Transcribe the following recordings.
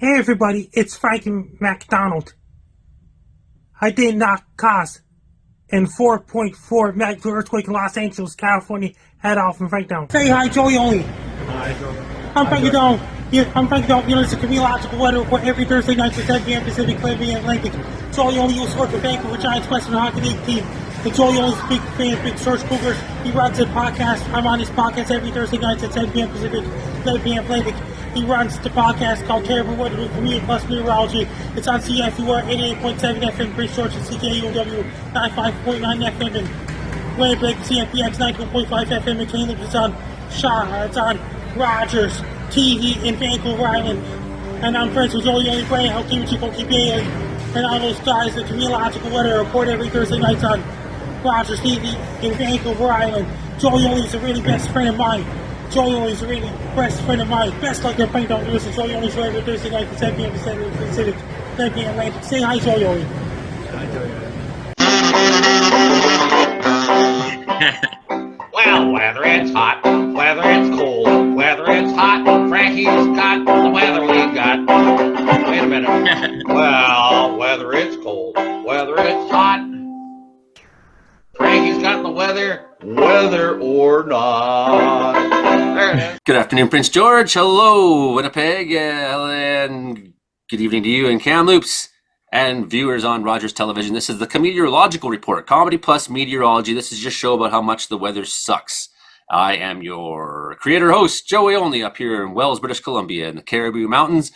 Hey everybody, it's Frankie McDonald. I did not cause an 4.4 magnitude earthquake in Los Angeles, California. Head off and breakdown. Say hi, Joey Only. Hi, Joey. I'm Frankie Donald. I'm Frankie Donald. You listen to Comedeorological weather report every Thursday night at 10 p.m. Pacific, 11 p.m. Atlantic. Joey Only used to work for Vancouver Giants Western Hockey League team. The Joey Only's big fan, big Search Cougars. He runs a podcast. I'm on his podcast every Thursday night at 10 p.m. Pacific, 11 p.m. Atlantic. He runs the podcast called Terrible Weather with Comedian plus Meteorology. It's on CFUR 88.7 FM, Prince George, and CKUW 95.9 FM, and Winnipeg, CFPX 92.5 FM, and Caleb. It's on Rogers TV in Vancouver Island. And I'm friends with Joey Only Bray, how Kim Chico keep Bailey, and all those guys that Comedeorological weather report every Thursday night on Rogers TV in Vancouver Island. Joey Only is a really best friend of mine. Joey Only's a really best friend of mine. Best luck to Frank Don't listen. Joey Only's every Thursday night at 10 p.m. Pacific, 10 p.m. Atlantic. Say hi, Joey Only. Hi, Joey. Well, whether it's hot, whether it's cold, whether it's hot, Frankie's got the weather we got. Wait a minute. Well, whether it's cold, whether it's hot, Frankie's got the weather, whether or not. There it is. Good afternoon, Prince George. Hello, Winnipeg. And good evening to you and Kamloops and viewers on Rogers Television. This is the Comedeorological Report, comedy plus meteorology. This is just a show about how much the weather sucks. I am your creator host, Joey Only, up here in Wells, British Columbia in the Cariboo Mountains,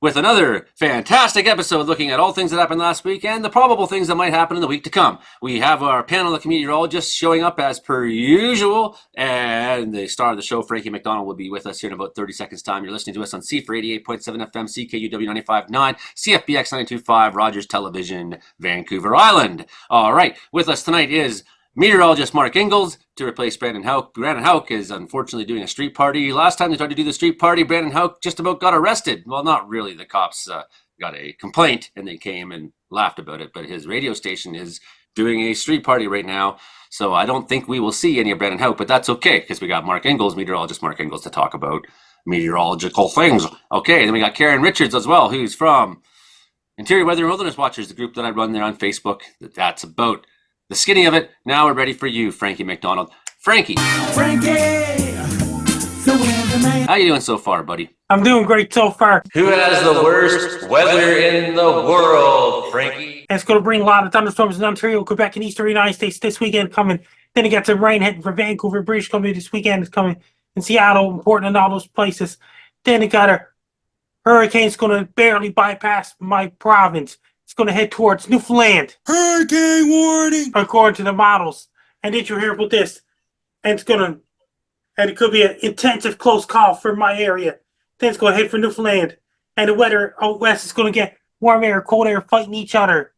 with another fantastic episode looking at all things that happened last week and the probable things that might happen in the week to come. We have our panel of meteorologists showing up as per usual, and the star of the show, Frankie McDonald, will be with us here in about 30 seconds' time. You're listening to us on C for 88.7 FM, CKUW 95.9, CFBX 92.5, Rogers Television, Vancouver Island. All right, with us tonight is meteorologist Mark Ingalls to replace Brandon Houck. Brandon Houck is unfortunately doing a street party. Last time they tried to do the street party, Brandon Houck just about got arrested. Well, not really. The cops got a complaint and they came and laughed about it. But his radio station is doing a street party right now. So I don't think we will see any of Brandon Houck, but that's okay because we got Mark Ingalls, meteorologist Mark Ingalls, to talk about meteorological things. Okay, then we got Karen Richards as well, who's from Interior Weather and Wilderness Watchers, the group that I run there on Facebook. That's about the skinny of it. Now we're ready for you, Frankie McDonald. Frankie, how you doing so far, buddy? I'm doing great so far. Who has the worst weather in the world, Frankie? And it's going to bring a lot of thunderstorms in Ontario, Quebec, and Eastern United States this weekend coming. Then you got some rain heading for Vancouver, British Columbia this weekend. It's coming in Seattle, and Portland, and all those places. Then you got a hurricane's going to barely bypass my province. It's going to head towards Newfoundland. Hurricane warning! According to the models. And did you hear about this? And it could be an intensive close call for my area. Then it's going to head for Newfoundland. And the weather out west is going to get warm air, cold air fighting each other.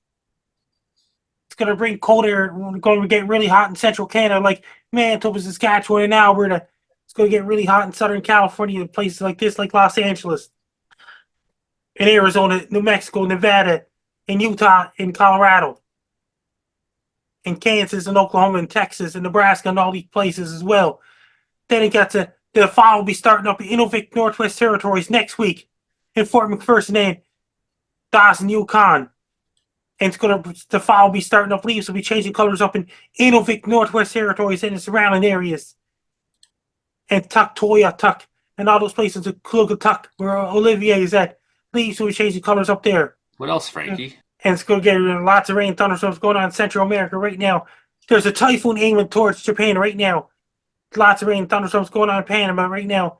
It's going to bring cold air. We're going to get really hot in central Canada, like Manitoba, Saskatchewan, and Alberta. It's going to get really hot in southern California, places like this, like Los Angeles. In Arizona, New Mexico, Nevada, in Utah, in Colorado, in Kansas, and Oklahoma, and Texas, and Nebraska, and all these places as well. Then it got to the fall will be starting up in Inuvik, Northwest Territories next week in Fort McPherson and Dawson, Yukon. And the fall will be starting up. Leaves will be changing colors up in Inuvik, Northwest Territories and the surrounding areas. And Tuktoyaktuk, and all those places, the Klugatuk, where Olivier is at. Leaves will be changing colors up there. What else, Frankie? And it's going to get lots of rain, thunderstorms going on in Central America right now. There's a typhoon aiming towards Japan right now. Lots of rain, thunderstorms going on in Panama right now.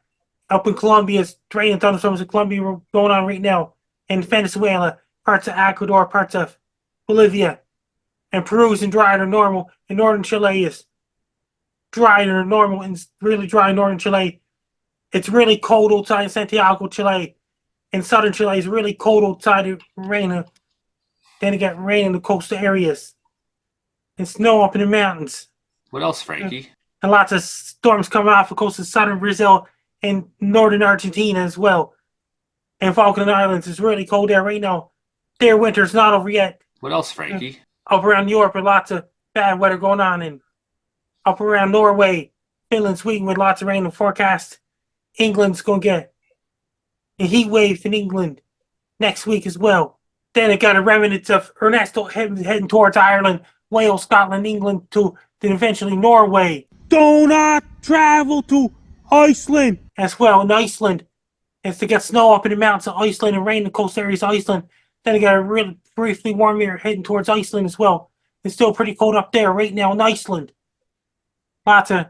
Up in Colombia, rain and thunderstorms in Colombia going on right now. In Venezuela, parts of Ecuador, parts of Bolivia. And Peru's in drier than normal. And northern Chile is drier than normal and really dry in northern Chile. It's really cold outside in Santiago, Chile. In southern Chile, it's really cold outside. It rain. Then it got rain in the coastal areas. And snow up in the mountains. What else, Frankie? And lots of storms coming off the coast of southern Brazil and northern Argentina as well. And Falkland Islands is really cold there right now. Their winter's not over yet. What else, Frankie? Up around Europe, with lots of bad weather going on. And up around Norway, Finland, Sweden, with lots of rain in the forecast. England's going to get a heat wave in England. next week as well. Then it got a remnant of Ernesto heading towards Ireland, Wales, Scotland, England, then eventually Norway. Do not travel to Iceland. As well in Iceland. As to get snow up in the mountains of Iceland and rain in the coast areas of Iceland. Then it got a really briefly warm air heading towards Iceland as well. It's still pretty cold up there right now in Iceland. Lots of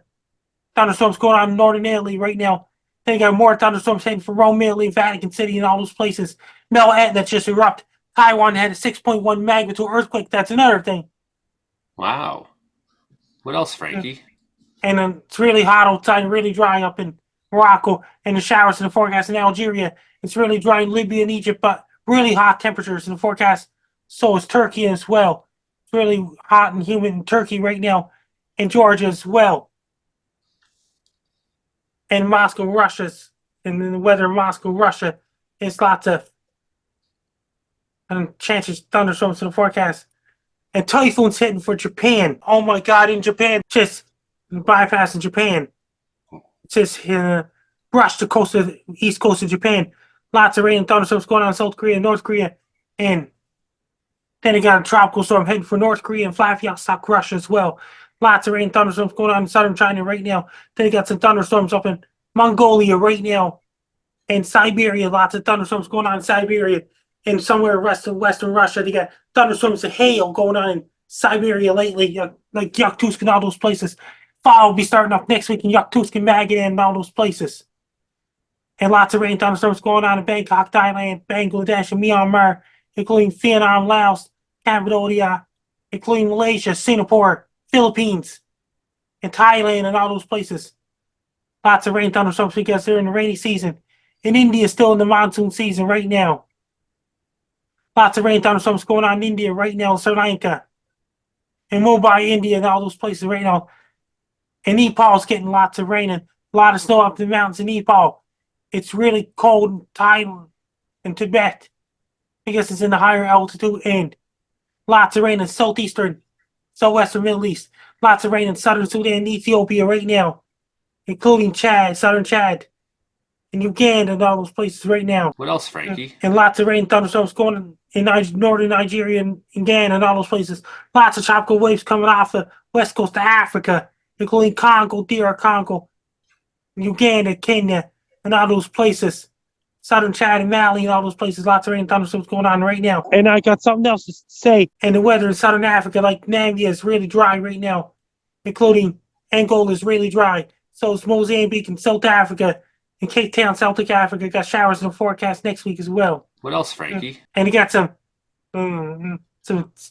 thunderstorms going on in northern Italy right now. Then you got more thunderstorms heading for Rome, Italy, Vatican City, and all those places. Mount Etna just erupted. Taiwan had a 6.1 magnitude earthquake. That's another thing. Wow. What else, Frankie? And it's really hot outside and really dry up in Morocco. And the showers in the forecast in Algeria. It's really dry in Libya and Egypt, but really hot temperatures in the forecast. So is Turkey as well. It's really hot and humid in Turkey right now. And Georgia as well. And Moscow, Russia's, and then the weather in Moscow, Russia, it's lots of chances thunderstorms in the forecast. And typhoons heading for Japan. Oh my God, in Japan, just bypassing Japan. Just brushed the east coast of Japan. Lots of rain and thunderstorms going on in South Korea and North Korea. And then you got a tropical storm heading for North Korea and Vladivostok, Russia as well. Lots of rain and thunderstorms going on in southern China right now. Then you got some thunderstorms up in Mongolia right now. And Siberia, lots of thunderstorms going on in Siberia. And somewhere western Russia, they got thunderstorms of hail going on in Siberia lately, like Yakutsk and all those places. Fall will be starting up next week in Yakutsk and Magadan and all those places. And lots of rain and thunderstorms going on in Bangkok, Thailand, Bangladesh, and Myanmar, including Vietnam, Laos, Cambodia, including Malaysia, Singapore, Philippines, and Thailand, and all those places. Lots of rain and thunderstorms because they're in the rainy season. And India is still in the monsoon season right now. Lots of rain and thunderstorms going on in India right now, in Sri Lanka, and Mumbai, India, and all those places right now. And Nepal's getting lots of rain and a lot of snow up the mountains in Nepal. It's really cold in Thailand and Tibet because it's in the higher altitude, and lots of rain in southwestern Middle East. Lots of rain in southern Sudan and Ethiopia right now, including Chad, southern Chad, and Uganda, and all those places right now. What else, Frankie? And lots of rain and thunderstorms going on in northern Nigeria and Ghana and all those places. Lots of tropical waves coming off the west coast of Africa, including Congo, DR Congo, Uganda, Kenya, and all those places. Southern Chad and Mali and all those places. Lots of rain and thunderstorms going on right now. And I got something else to say. And the weather in southern Africa, like Namibia, is really dry right now, including Angola is really dry. So is Mozambique and South Africa. And Cape Town, South Africa, got showers in the forecast next week as well. What else, Frankie? And you got some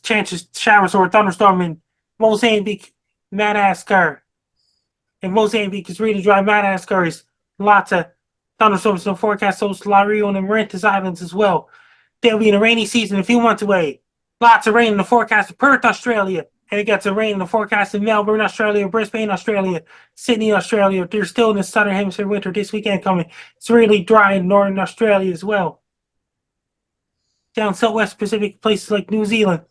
chances showers or a thunderstorm in Mozambique, Madagascar. And Mozambique is really dry. Madagascar is lots of thunderstorms in the forecast. So is La Rio and the Mauritius Islands as well. They'll be in a rainy season a few months away. Lots of rain in the forecast of Perth, Australia. And it got some rain in the forecast in Melbourne, Australia, Brisbane, Australia, Sydney, Australia. They're still in the southern hemisphere winter this weekend coming. It's really dry in northern Australia as well. Down southwest Pacific, places like New Zealand.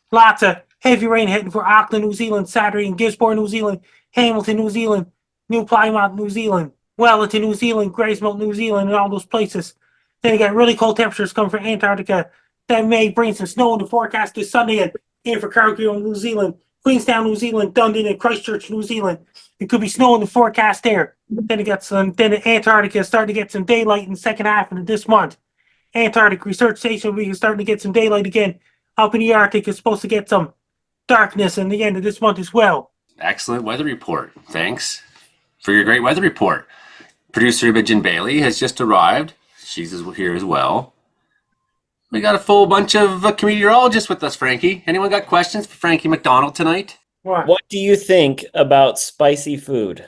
Lots of heavy rain heading for Auckland, New Zealand, Saturday, and Gisborne, New Zealand, Hamilton, New Zealand, New Plymouth, New Zealand, Wellington, New Zealand, Gracemount, New Zealand, and all those places. Then you got really cold temperatures coming from Antarctica. That may bring some snow in the forecast this Sunday at Invercargill, New Zealand, Queenstown, New Zealand, Dunedin, and Christchurch, New Zealand. It could be snow in the forecast there. Then Antarctica is starting to get some daylight in the second half of this month. Antarctic Research Station, we are starting to get some daylight again. Up in the Arctic, is supposed to get some darkness in the end of this month as well. Excellent weather report. Thanks for your great weather report. Producer Imogen Bailey has just arrived. She's here as well. We got a full bunch of Comedeorologists with us, Frankie. Anyone got questions for Frankie McDonald tonight? What do you think about spicy food?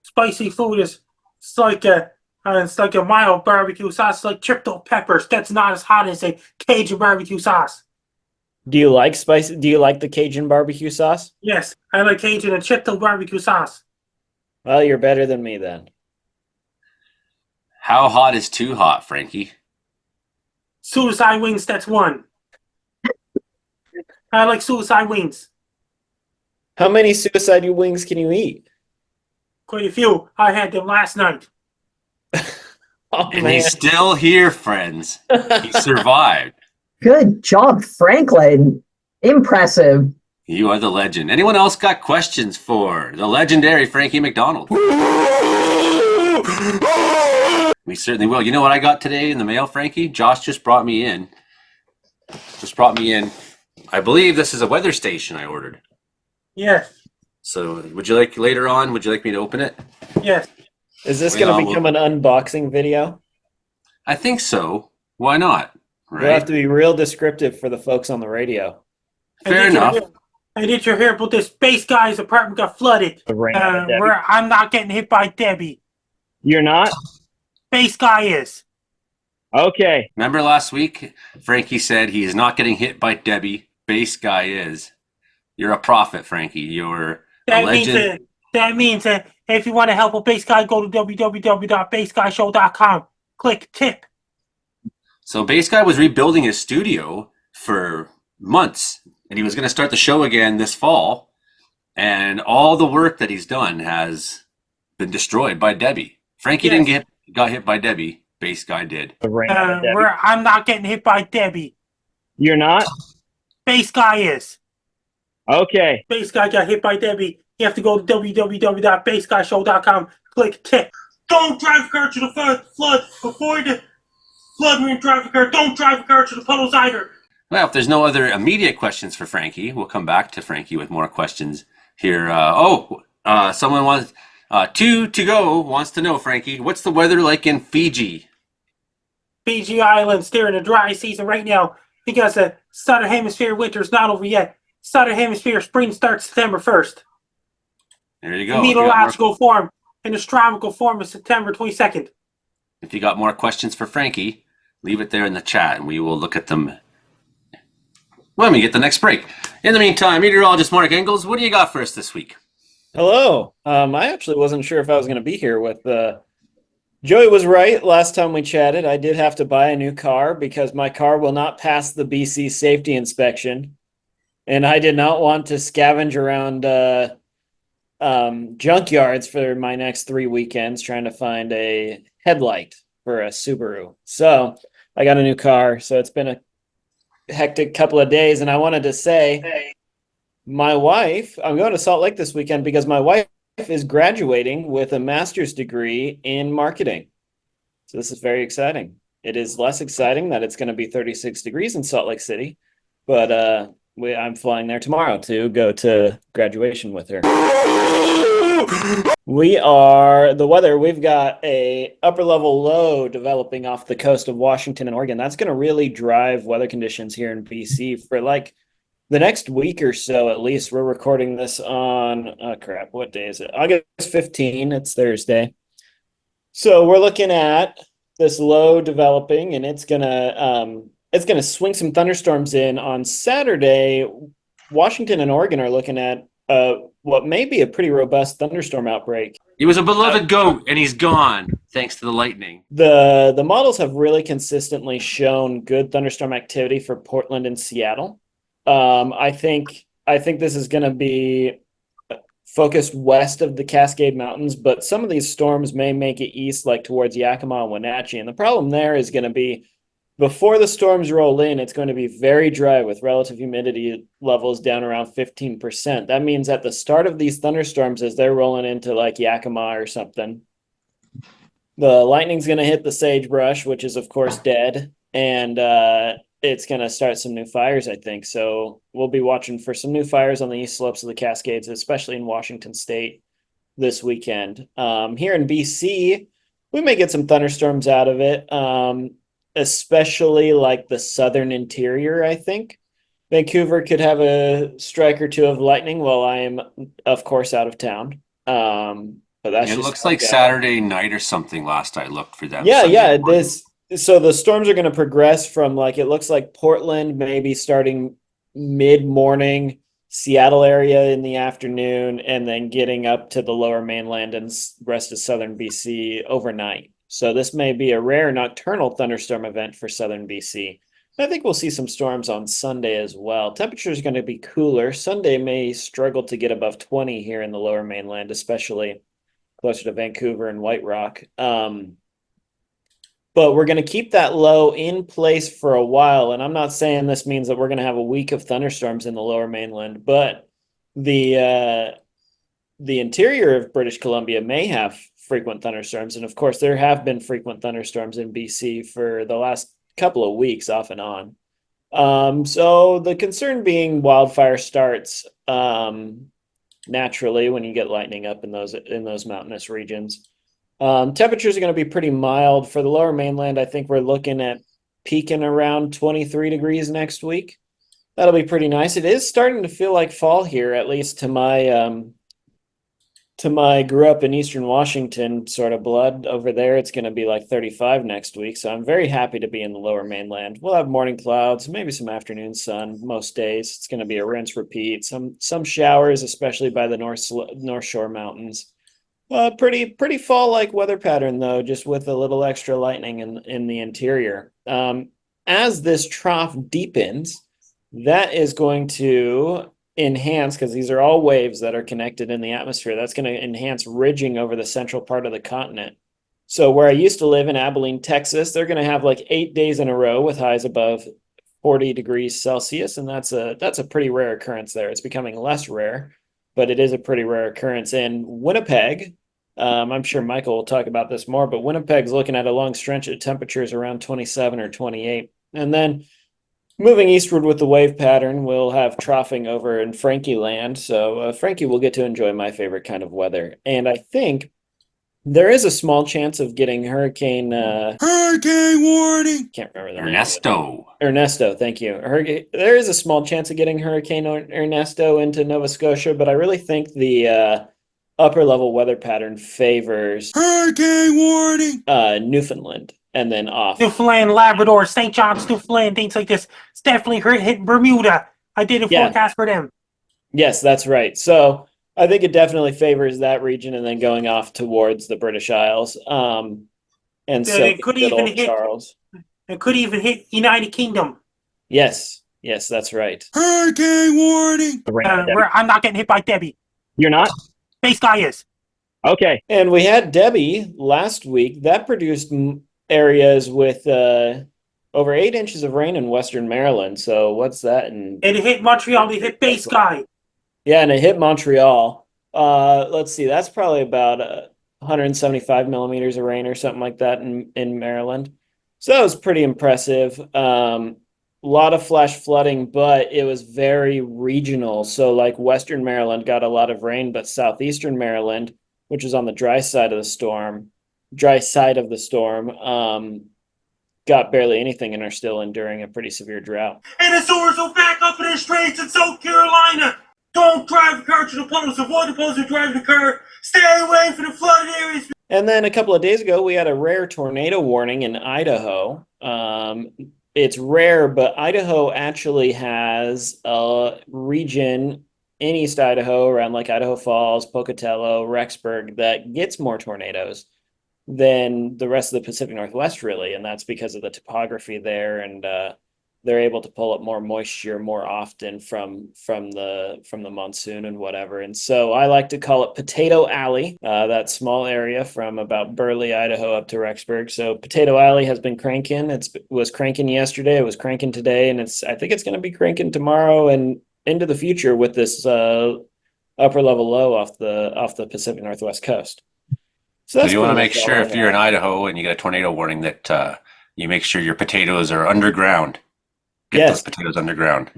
Spicy food is it's like a mild barbecue sauce. It's like chipped peppers. That's not as hot as a Cajun barbecue sauce. Do you like spicy? Do you like the Cajun barbecue sauce? Yes, I like Cajun and chipped barbecue sauce. Well, you're better than me then. How hot is too hot, Frankie? Suicide wings, that's one. I like suicide wings. How many suicide wings can you eat? Quite a few. I had them last night. Oh, And man. he's still here, friends. He survived. Good job, Franklin. Impressive. You are the legend. Anyone else got questions for the legendary Frankie McDonald? We certainly will. You know what I got today in the mail, Frankie? Josh just brought me in. I believe this is a weather station I ordered. Yes. So would you like me to open it? Yes. Is this Wait, going to no, become an unboxing video? I think so. Why not? We'll have Right? to be real descriptive for the folks on the radio. Fair enough. And did you hear about this space guy's apartment got flooded? The rain on Debbie. Where I'm not getting hit by Debbie. You're not? Space guy is. Okay. Remember last week, Frankie said he is not getting hit by Debbie. Base guy is. You're a prophet, Frankie. You're a legend. That means that if you want to help a base guy, go to www.baseguyshow.com. Click tip. So Base Guy was rebuilding his studio for months, and he was going to start the show again this fall. And all the work that he's done has been destroyed by Debbie. Frankie didn't got hit by Debbie. Base Guy did. The rain on Debbie. Where I'm not getting hit by Debbie. You're not? Base guy is. Okay. Base guy got hit by Debbie. You have to go to www.baseguyshow.com. Click tip. Don't drive a car to the flood. Avoid the flood when you drive a car. Don't drive a car to the puddles either. Well, if there's no other immediate questions for Frankie, we'll come back to Frankie with more questions here. Someone wants to go wants to know, Frankie, what's the weather like in Fiji? Fiji Islands, they're in a dry season right now because the southern hemisphere winter's not over yet. Southern hemisphere spring starts September 1st. There you go. The meteorological form and astronomical form is September 22nd. If you got more questions for Frankie, leave it there in the chat and we will look at them when we get the next break. In the meantime, meteorologist Mark Engels, what do you got for us this week? Hello. I actually wasn't sure if I was going to be here with Joey was right. Last time we chatted, I did have to buy a new car because my car will not pass the BC safety inspection. And I did not want to scavenge around junkyards for my next 3 weekends trying to find a headlight for a Subaru. So I got a new car. So it's been a hectic couple of days. And I wanted to say, my wife, I'm going to Salt Lake this weekend because my wife is graduating with a master's degree in marketing. So this is very exciting. It is less exciting that it's going to be 36 degrees in Salt Lake City, but I'm flying there tomorrow to go to graduation with her. The weather, we've got a upper level low developing off the coast of Washington and Oregon. That's going to really drive weather conditions here in BC for like the next week or so, at least. We're recording this on, what day is it? August 15, it's Thursday. So we're looking at this low developing, and it's gonna swing some thunderstorms in on Saturday. Washington and Oregon are looking at what may be a pretty robust thunderstorm outbreak. He was a beloved goat, and he's gone thanks to the lightning. The models have really consistently shown good thunderstorm activity for Portland and Seattle. I think this is going to be focused west of the Cascade Mountains, but some of these storms may make it east, like towards Yakima and Wenatchee. And the problem there is going to be before the storms roll in, it's going to be very dry with relative humidity levels down around 15%. That means at the start of these thunderstorms, as they're rolling into like Yakima or something, the lightning's going to hit the sagebrush, which is of course dead, and it's going to start some new fires, I think. So we'll be watching for some new fires on the east slopes of the Cascades, especially in Washington State this weekend. Here in BC, we may get some thunderstorms out of it, especially like the southern interior, I think. Vancouver could have a strike or two of lightning while I am, of course, out of town. But that's It just looks like Saturday night or something last I looked for them. Yeah. So the storms are going to progress from it looks like Portland maybe starting mid-morning, Seattle area in the afternoon, and then getting up to the lower mainland and rest of southern BC overnight. So this may be a rare nocturnal thunderstorm event for southern BC. I think we'll see some storms on Sunday as well. Temperature is going to be cooler. Sunday may struggle to get above 20 here in the lower mainland, especially closer to Vancouver and White Rock. but we're going to keep that low in place for a while. And I'm not saying this means that we're going to have a week of thunderstorms in the lower mainland, but the interior of British Columbia may have frequent thunderstorms. And of course, there have been frequent thunderstorms in BC for the last couple of weeks off and on. So the concern being wildfire starts naturally when you get lightning up in those mountainous regions. Temperatures are going to be pretty mild for the lower mainland. I think we're looking at peaking around 23 degrees next week. That'll be pretty nice. It is starting to feel like fall here, at least to my grew up in Eastern Washington sort of blood. Over there, it's going to be like 35 next week. So I'm very happy to be in the lower mainland. We'll have morning clouds, maybe some afternoon sun most days. It's going to be a rinse repeat. Some showers, especially by the North Shore Mountains. Pretty fall-like weather pattern though, just with a little extra lightning in the interior. As this trough deepens, that is going to enhance, because these are all waves that are connected in the atmosphere. That's going to enhance ridging over the central part of the continent. So where I used to live in Abilene, Texas, they're going to have like 8 days in a row with highs above 40 degrees Celsius, and that's a pretty rare occurrence there. It's becoming less rare, but it is a pretty rare occurrence. In Winnipeg, I'm sure Michael will talk about this more, but Winnipeg's looking at a long stretch of temperatures around 27 or 28. And then moving eastward with the wave pattern, we'll have troughing over in Frankie land. So Frankie will get to enjoy my favorite kind of weather. And I think there is a small chance of getting hurricane warning. Can't remember the name. Ernesto. Thank you. There is a small chance of getting Hurricane Ernesto into Nova Scotia, but I really think the upper level weather pattern favors Hurricane warning. Newfoundland and then off. Newfoundland, Labrador, St. John's, Newfoundland, things like this. It's definitely hit Bermuda. I did a forecast for them. Yes, that's right. So I think it definitely favors that region and then going off towards the British Isles. And so it could even hit Charles. It could even hit United Kingdom. Yes, that's right. Hurricane warning. I'm not getting hit by Debbie. You're not? Space guy is. Okay. And we had Debbie last week. That produced areas with over 8 inches of rain in Western Maryland. So what's that? It hit Montreal. It hit Base Guy. Yeah, and it hit Montreal. Let's see. That's probably about 175 millimeters of rain or something like that in Maryland. So that was pretty impressive. A lot of flash flooding, but it was very regional. So like Western Maryland got a lot of rain, but Southeastern Maryland, which is on the dry side of the storm, got barely anything and are still enduring a pretty severe drought. And the sewers will back up in the streets in South Carolina. Don't drive the car to the puddles. Avoid the puddles and drive the car. Stay away from the flooded areas. And then a couple of days ago, we had a rare tornado warning in Idaho. It's rare, but Idaho actually has a region in East Idaho, around like Idaho Falls, Pocatello, Rexburg, that gets more tornadoes than the rest of the Pacific Northwest, really. And that's because of the topography there, and they're able to pull up more moisture more often from the monsoon and whatever. And so I like to call it Potato Alley, that small area from about Burley, Idaho up to Rexburg. So Potato Alley has been cranking. It was cranking yesterday. It was cranking today. And I think it's going to be cranking tomorrow and into the future with this upper level low off the Pacific Northwest coast. So you want to make sure if you're in Idaho and you get a tornado warning that you make sure your potatoes are underground. Get those potatoes underground.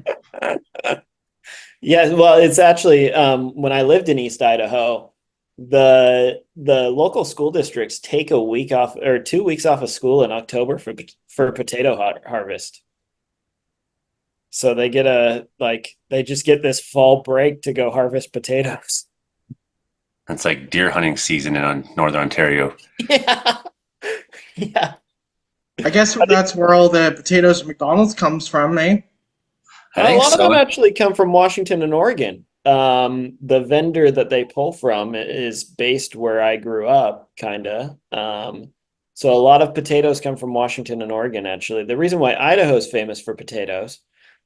Yeah, well, it's actually when I lived in East Idaho, the local school districts take a week off or 2 weeks off of school in October for potato harvest. So they just get this fall break to go harvest potatoes. It's like deer hunting season in Northern Ontario. Yeah. I guess that's where all the potatoes at McDonald's comes from, eh? A lot of them actually come from Washington and Oregon. The vendor that they pull from is based where I grew up, kind of. So a lot of potatoes come from Washington and Oregon, actually. The reason why Idaho is famous for potatoes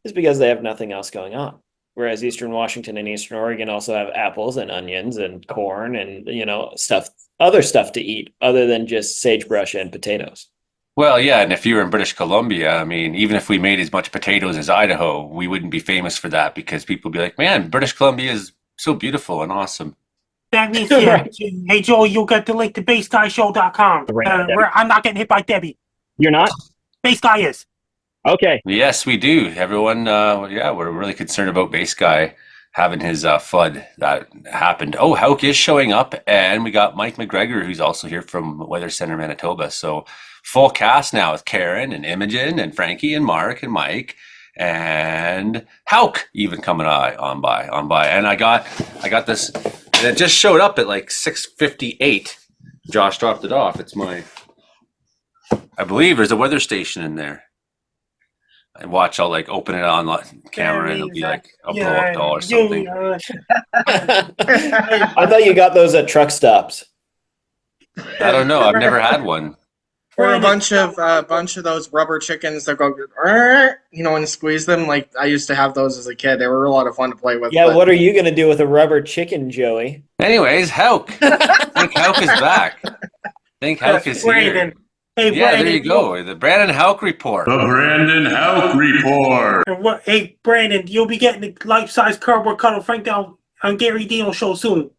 is because they have nothing else going on. Whereas Eastern Washington and Eastern Oregon also have apples and onions and corn and, other stuff to eat other than just sagebrush and potatoes. Well, yeah, and if you were in British Columbia, I mean, even if we made as much potatoes as Idaho, we wouldn't be famous for that because people would be like, man, British Columbia is so beautiful and awesome. That means, yeah. Hey, Joe, you'll get the link to baseguyshow.com. I'm not getting hit by Debbie. You're not? Base Guy is. Okay. Yes, we do. Everyone, yeah, we're really concerned about Base Guy having his flood that happened. Oh, Hauk is showing up, and we got Mike McGregor, who's also here from Weather Center, Manitoba. So full cast now with Karen and Imogen and Frankie and Mark and Mike and Hauk even coming on by. And I got this, and it just showed up at like 6:58. Josh dropped it off. It's I believe there's a weather station in there. And watch, I'll like open it on camera and it'll be like a blow up doll or something. I thought you got those at truck stops. I don't know. I've never had one. Or a bunch of those rubber chickens that go, you know, and squeeze them. Like I used to have those as a kid. They were a lot of fun to play with. Yeah, but... what are you gonna do with a rubber chicken, Joey? Anyways, Hauk. I think Hauk is back. I think Hauk is here. Hey, yeah, Brandon, there you go. The Brandon Hauk report. The Brandon Hauk report. Hey, Brandon, you'll be getting the life-size cardboard cutout Frank down on Gary Dino show soon.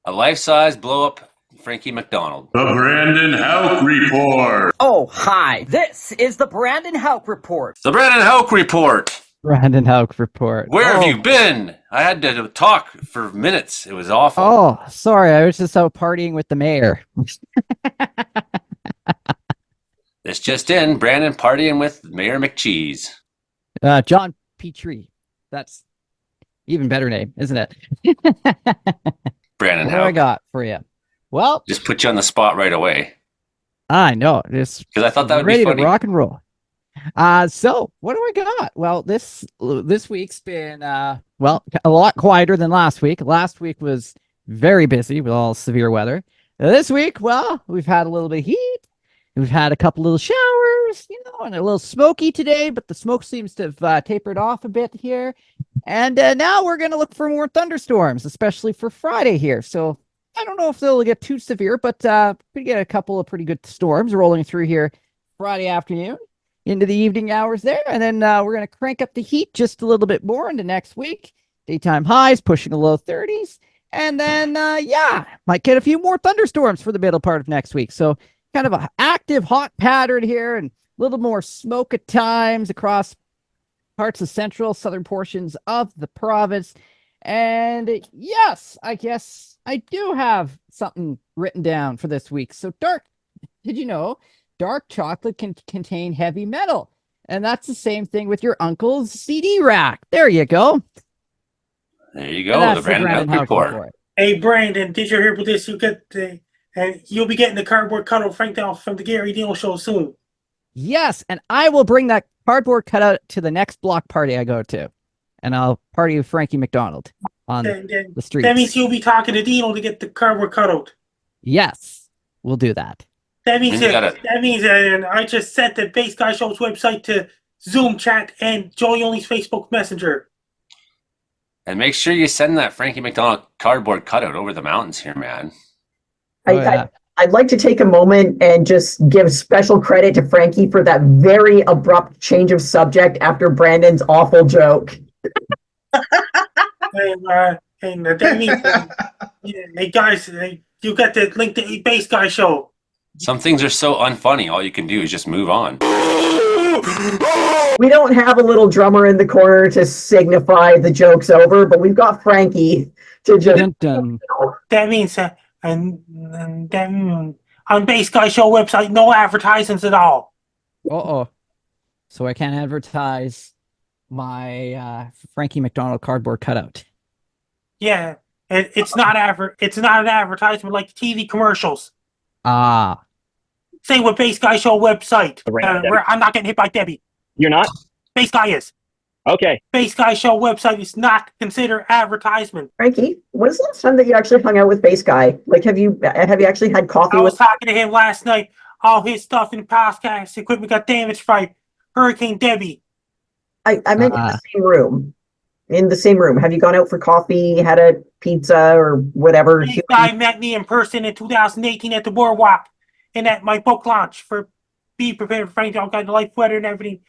A life-size blow-up Frankie McDonald. The Brandon Hauk report. Oh, hi. This is the Brandon Hauk report. The Brandon Hauk report. Brandon Hauk report. Where have you been? I had to talk for minutes. It was awful. Oh, sorry. I was just out partying with the mayor. This just in, Brandon partying with Mayor McCheese. John Petrie. That's even better name, isn't it? Brandon What Hauk. do I got for you? Well, Just put you on the spot right away. I know. Just Because I thought that would ready be funny. to rock and roll. So what do I got? Well, this week's been a lot quieter than last week. Last week was very busy with all severe weather. This week, well, we've had a little bit of heat. We've had a couple little showers, you know, and a little smoky today, but the smoke seems to have tapered off a bit here. And now we're going to look for more thunderstorms, especially for Friday here. So I don't know if they'll get too severe, but we get a couple of pretty good storms rolling through here Friday afternoon into the evening hours there. And then we're going to crank up the heat just a little bit more into next week. Daytime highs pushing the low 30s. And then, might get a few more thunderstorms for the middle part of next week. So kind of an active hot pattern here and a little more smoke at times across parts of central, southern portions of the province. And yes, I guess I do have something written down for this week. So did you know dark chocolate can contain heavy metal? And that's the same thing with your uncle's CD rack. There you go. There you go. The Brandon Hauk report. Hey, Brandon, did you hear about this? You'll be getting the cardboard cutout Frank down from the Gary Dino show soon. Yes, and I will bring that cardboard cutout to the next block party I go to. And I'll party with Frankie McDonald on the streets. That means you'll be talking to Dino to get the cardboard cutout. Yes, we'll do that. That means I just sent the Base Guy Show's website to Zoom chat and Joey Only's Facebook Messenger. And make sure you send that Frankie McDonald cardboard cutout over the mountains here, man. I'd like to take a moment and just give special credit to Frankie for that very abrupt change of subject after Brandon's awful joke. That means, hey guys, you got the link to Base Guy Show. Some things are so unfunny, all you can do is just move on. We don't have a little drummer in the corner to signify the joke's over, but we've got Frankie to just... That means... And then on Base Guy Show website, no advertisements at all. So I can't advertise my Frankie McDonald cardboard cutout. Yeah, it's not an advertisement like TV commercials. Same with Base Guy Show website. I'm not getting hit by Debbie. You're not? Base Guy is. Okay. Base Guy Show website is not considered advertisement. Frankie, when's the last time that you actually hung out with Base Guy? Like, have you actually had coffee I was talking to him last night. All his stuff in the podcast equipment got damaged by Hurricane Debbie. I meant in the same room. In the same room. Have you gone out for coffee, had a pizza or whatever? Base Guy met me in person in 2018 at the Boardwalk and at my book launch for be prepared for Frankie, all kind of life, weather, and everything.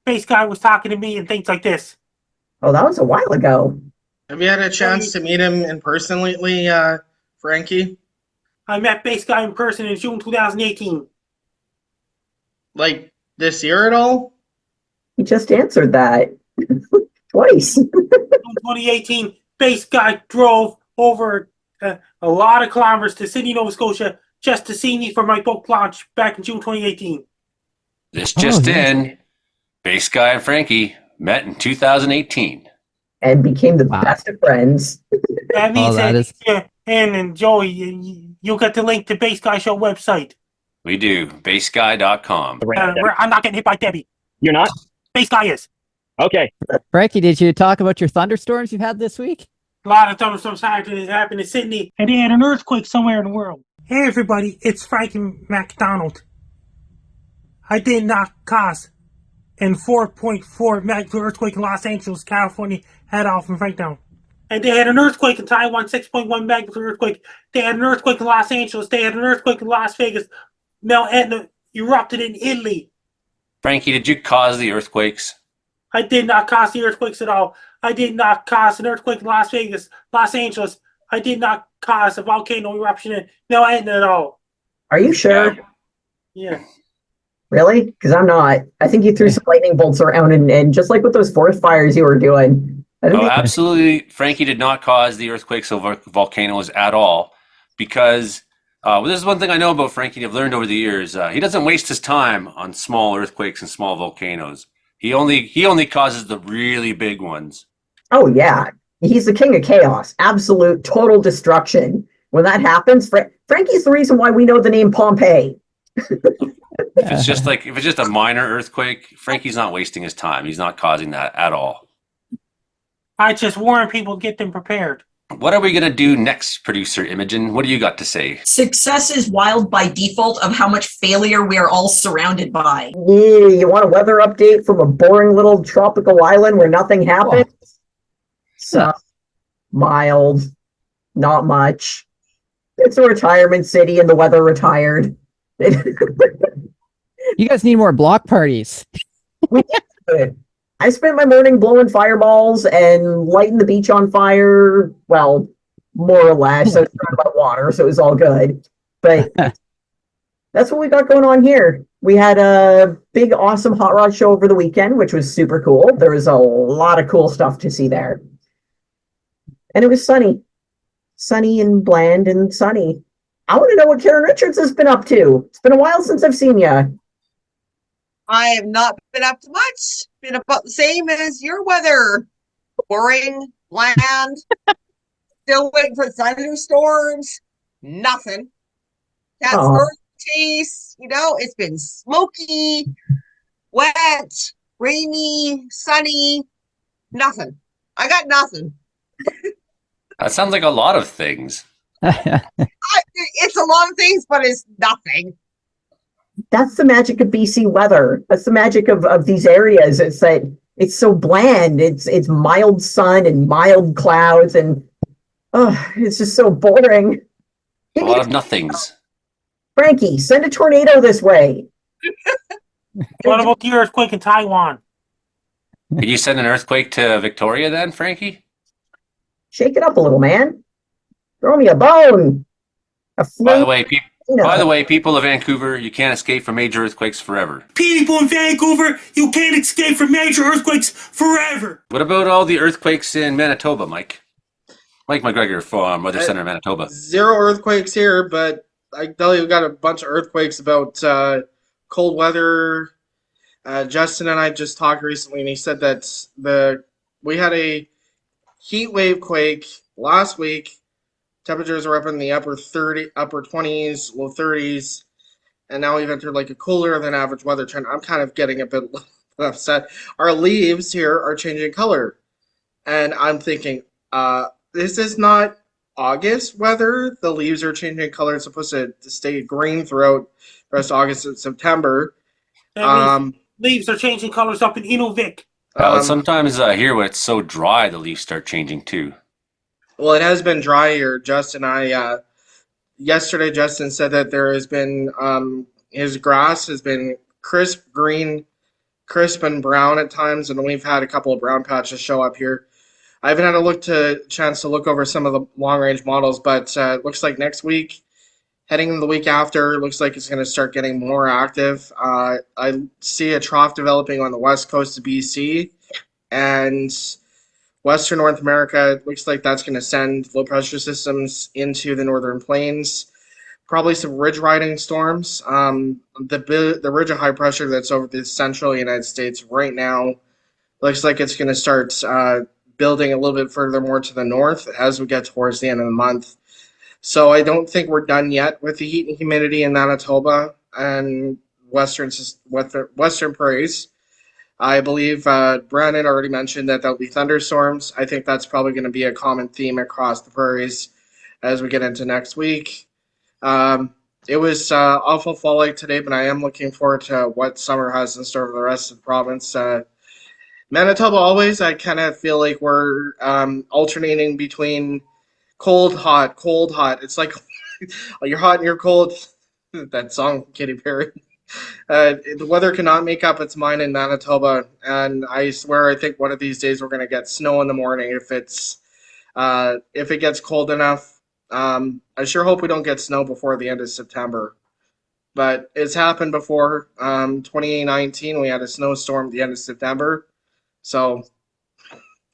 Base guy was talking to me and things like this. Oh, that was a while ago. Have you had a chance to meet him in person lately, Frankie? I met Base Guy in person in June 2018. Like this year at all? He just answered that twice. June 2018, Base Guy drove over a lot of kilometers to Sydney, Nova Scotia, just to see me for my book launch back in June 2018. This just in, Base Guy and Frankie met in 2018. And became the best of friends. That means that is- and Joey, you got the link to Base Guy Show website. We do. Baseguy.com. I'm not getting hit by Debbie. You're not? Base Guy is. Okay. Frankie, did you talk about your thunderstorms you've had this week? A lot of thunderstorms happened in Sydney, and they had an earthquake somewhere in the world. Hey everybody, it's Frankie McDonald. I did not cause an 4.4 magnitude earthquake in Los Angeles, California, had off and breakdown. And they had an earthquake in Taiwan, 6.1 magnitude earthquake. They had an earthquake in Los Angeles. They had an earthquake in Las Vegas. Mount Etna erupted in Italy. Frankie, did you cause the earthquakes? I did not cause the earthquakes at all. I did not cause an earthquake in Las Vegas, Los Angeles. I did not cause a volcano eruption in Mount Etna at all. Are you sure? Yeah. Really? Because I'm not. I think you threw some lightning bolts around, and just like with those forest fires you were doing. Oh, absolutely. Frankie did not cause the earthquakes or volcanoes at all, because this is one thing I know about Frankie. I've learned over the years. He doesn't waste his time on small earthquakes and small volcanoes. He only causes the really big ones. Oh yeah, he's the king of chaos. Absolute, total destruction. When that happens, Frankie's the reason why we know the name Pompeii. If it's just a minor earthquake, Frankie's not wasting his time. He's not causing that at all. I just warn people, get them prepared. What are we going to do next, producer Imogen? What do you got to say? Success is wild by default of how much failure we are all surrounded by. Yeah, you want a weather update from a boring little tropical island where nothing happens? So, mild, not much. It's a retirement city and the weather retired. You guys need more block parties. I spent my morning blowing fireballs and lighting the beach on fire. Well, more or less. I was talking about water, so it was all good. But that's what we got going on here. We had a big, awesome hot rod show over the weekend, which was super cool. There was a lot of cool stuff to see there. And it was sunny. Sunny and bland and sunny. I want to know what Karen Richards has been up to. It's been a while since I've seen you. I have not been up to much. Been about the same as your weather. Boring, bland. Still waiting for thunderstorms. Nothing. That's taste. You know, it's been smoky, wet, rainy, sunny. Nothing. I got nothing. That sounds like a lot of things. It's a lot of things, but it's nothing. That's the magic of BC weather. That's the magic of these areas. It's that it's so bland. It's mild sun and mild clouds, and it's just so boring. A lot of nothings. Frankie, send a tornado this way. What about the earthquake in Taiwan? Could you send an earthquake to Victoria then, Frankie? Shake it up a little, man. Throw me a bone. By the way, people of Vancouver, you can't escape from major earthquakes forever. People in Vancouver, you can't escape from major earthquakes forever. What about all the earthquakes in Manitoba, Mike? Mike McGregor from Weather Center, Manitoba. 0 earthquakes here, but I tell you, we got a bunch of earthquakes about cold weather. Justin and I just talked recently, and he said that we had a heat wave quake last week. Temperatures are up in the upper 20s, low 30s, and now we've entered like a cooler than average weather trend. I'm kind of getting a bit upset. Our leaves here are changing color, and I'm thinking, this is not August weather. The leaves are changing color. It's supposed to stay green throughout the rest of August and September. Leaves are changing colors up in Inuvik. Sometimes here when it's so dry, the leaves start changing too. Well, it has been dry here. Yesterday Justin said that there has been, his grass has been crisp green, crisp and brown at times, and we've had a couple of brown patches show up here. I haven't had a chance to look over some of the long-range models, but it looks like next week, heading into the week after, it looks like it's going to start getting more active. I see a trough developing on the west coast of BC, and Western North America. It looks like that's going to send low-pressure systems into the northern plains. Probably some ridge riding storms. The ridge of high pressure that's over the central United States right now looks like it's going to start building a little bit further more to the north as we get towards the end of the month. So I don't think we're done yet with the heat and humidity in Manitoba and western prairies. I believe Brandon already mentioned that there'll be thunderstorms. I think that's probably going to be a common theme across the prairies as we get into next week. It was awful fall-like today, but I am looking forward to what summer has in store for the rest of the province. Manitoba always, I kind of feel like we're alternating between cold, hot, cold, hot. It's like you're hot and you're cold. That song, Katy Perry. The weather cannot make up its mind in Manitoba, and I swear I think one of these days we're going to get snow in the morning if it gets cold enough. I sure hope we don't get snow before the end of September, but it's happened before. 2019 we had a snowstorm at the end of September, so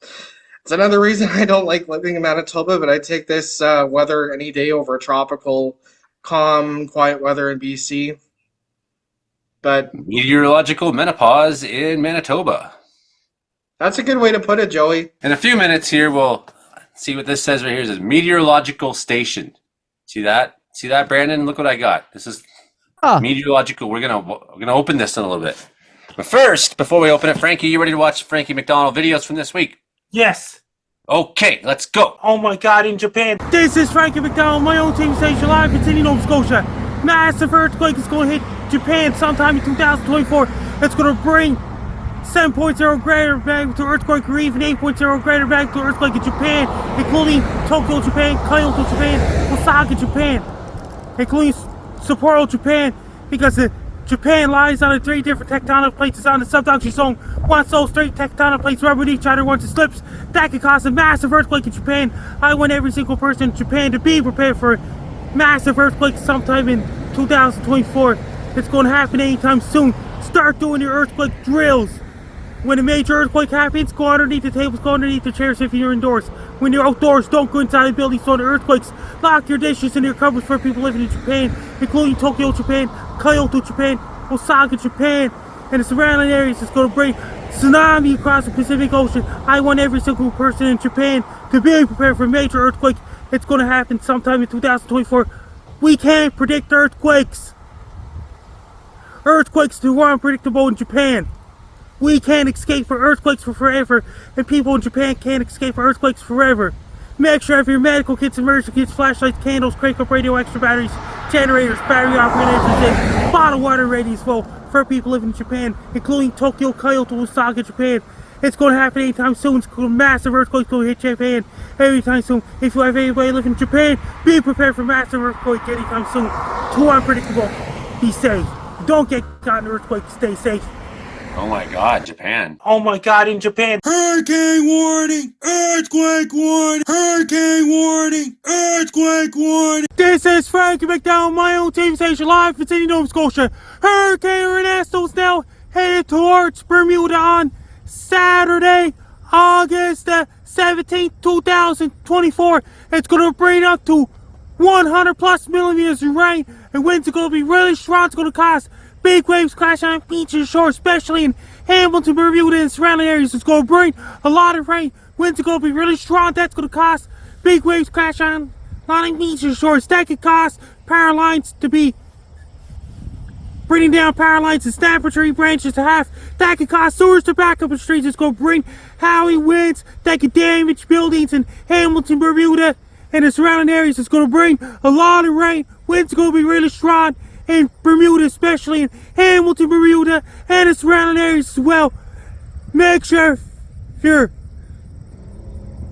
it's another reason I don't like living in Manitoba, but I take this weather any day over tropical, calm, quiet weather in BC. But meteorological menopause in Manitoba. That's a good way to put it, Joey. In a few minutes here, we'll see what this says right here. It says meteorological station. See that? See that, Brandon? Look what I got. This is meteorological. We're gonna open this in a little bit. But first, before we open it, Frankie, you ready to watch Frankie McDonald videos from this week? Yes. Okay, let's go. Oh my God, in Japan. This is Frankie McDonald, my own team station live in Sydney, Nova Scotia. Massive earthquake is going to hit Japan sometime in 2024. It's going to bring 7.0 greater magnitude earthquake or even 8.0 greater magnitude earthquake in Japan, including Tokyo, Japan, Kyoto, Japan, Osaka, Japan, including Sapporo, Japan, because Japan lies on 3 different tectonic plates on the subduction zone. Once those 3 tectonic plates rub with each other, once it slips, that could cause a massive earthquake in Japan. I want every single person in Japan to be prepared for massive earthquake sometime in 2024. It's going to happen anytime soon. Start doing your earthquake drills. When a major earthquake happens, go underneath the tables, go underneath the chairs if you're indoors. When you're outdoors, don't go inside the buildings so the earthquakes. Lock your dishes in your cupboards for people living in Japan, including Tokyo, Japan, Kyoto, Japan, Osaka, Japan, and the surrounding areas. It's going to bring tsunami across the Pacific Ocean. I want every single person in Japan to be prepared for a major earthquake. It's going to happen sometime in 2024. We can't predict earthquakes. Earthquakes are unpredictable in Japan. We can't escape for earthquakes for forever, and people in Japan can't escape for earthquakes forever. Make sure you have your medical kits, emergency kits, flashlights, candles, crank up radio, extra batteries, generators, battery operated engines, and bottled water ready as well for people living in Japan, including Tokyo, Kyoto, Osaka, Japan. It's going to happen anytime soon. It's going to massive earthquakes going to hit Japan anytime soon. If you have anybody living in Japan, be prepared for massive earthquake anytime soon. Too unpredictable. Be safe. Don't get caught in an earthquake. Stay safe. Oh my God, Japan. Oh my God, in Japan. Hurricane warning, earthquake warning, hurricane warning, earthquake warning. This is Frankie McDonald, my own team station live in Sydney, Nova Scotia. Hurricane Ernesto is now headed towards Bermuda on Saturday, August 17th, 2024. It's going to bring up to 100 plus millimeters of rain, and winds are going to be really strong. It's going to cause big waves crash on beaches and shores, especially in Hamilton, Bermuda, and surrounding areas. It's going to bring a lot of rain. Winds are going to be really strong. That's going to cause big waves crash on beaches and shores. That could cause power lines to be bringing down power lines and snapper tree branches to half. That could cause sewers to back up in streets. It's going to bring howling winds that could damage buildings in Hamilton, Bermuda, and the surrounding areas. It's going to bring a lot of rain. Winds are going to be really strong in Bermuda, especially in Hamilton, Bermuda, and the surrounding areas as well. Make sure your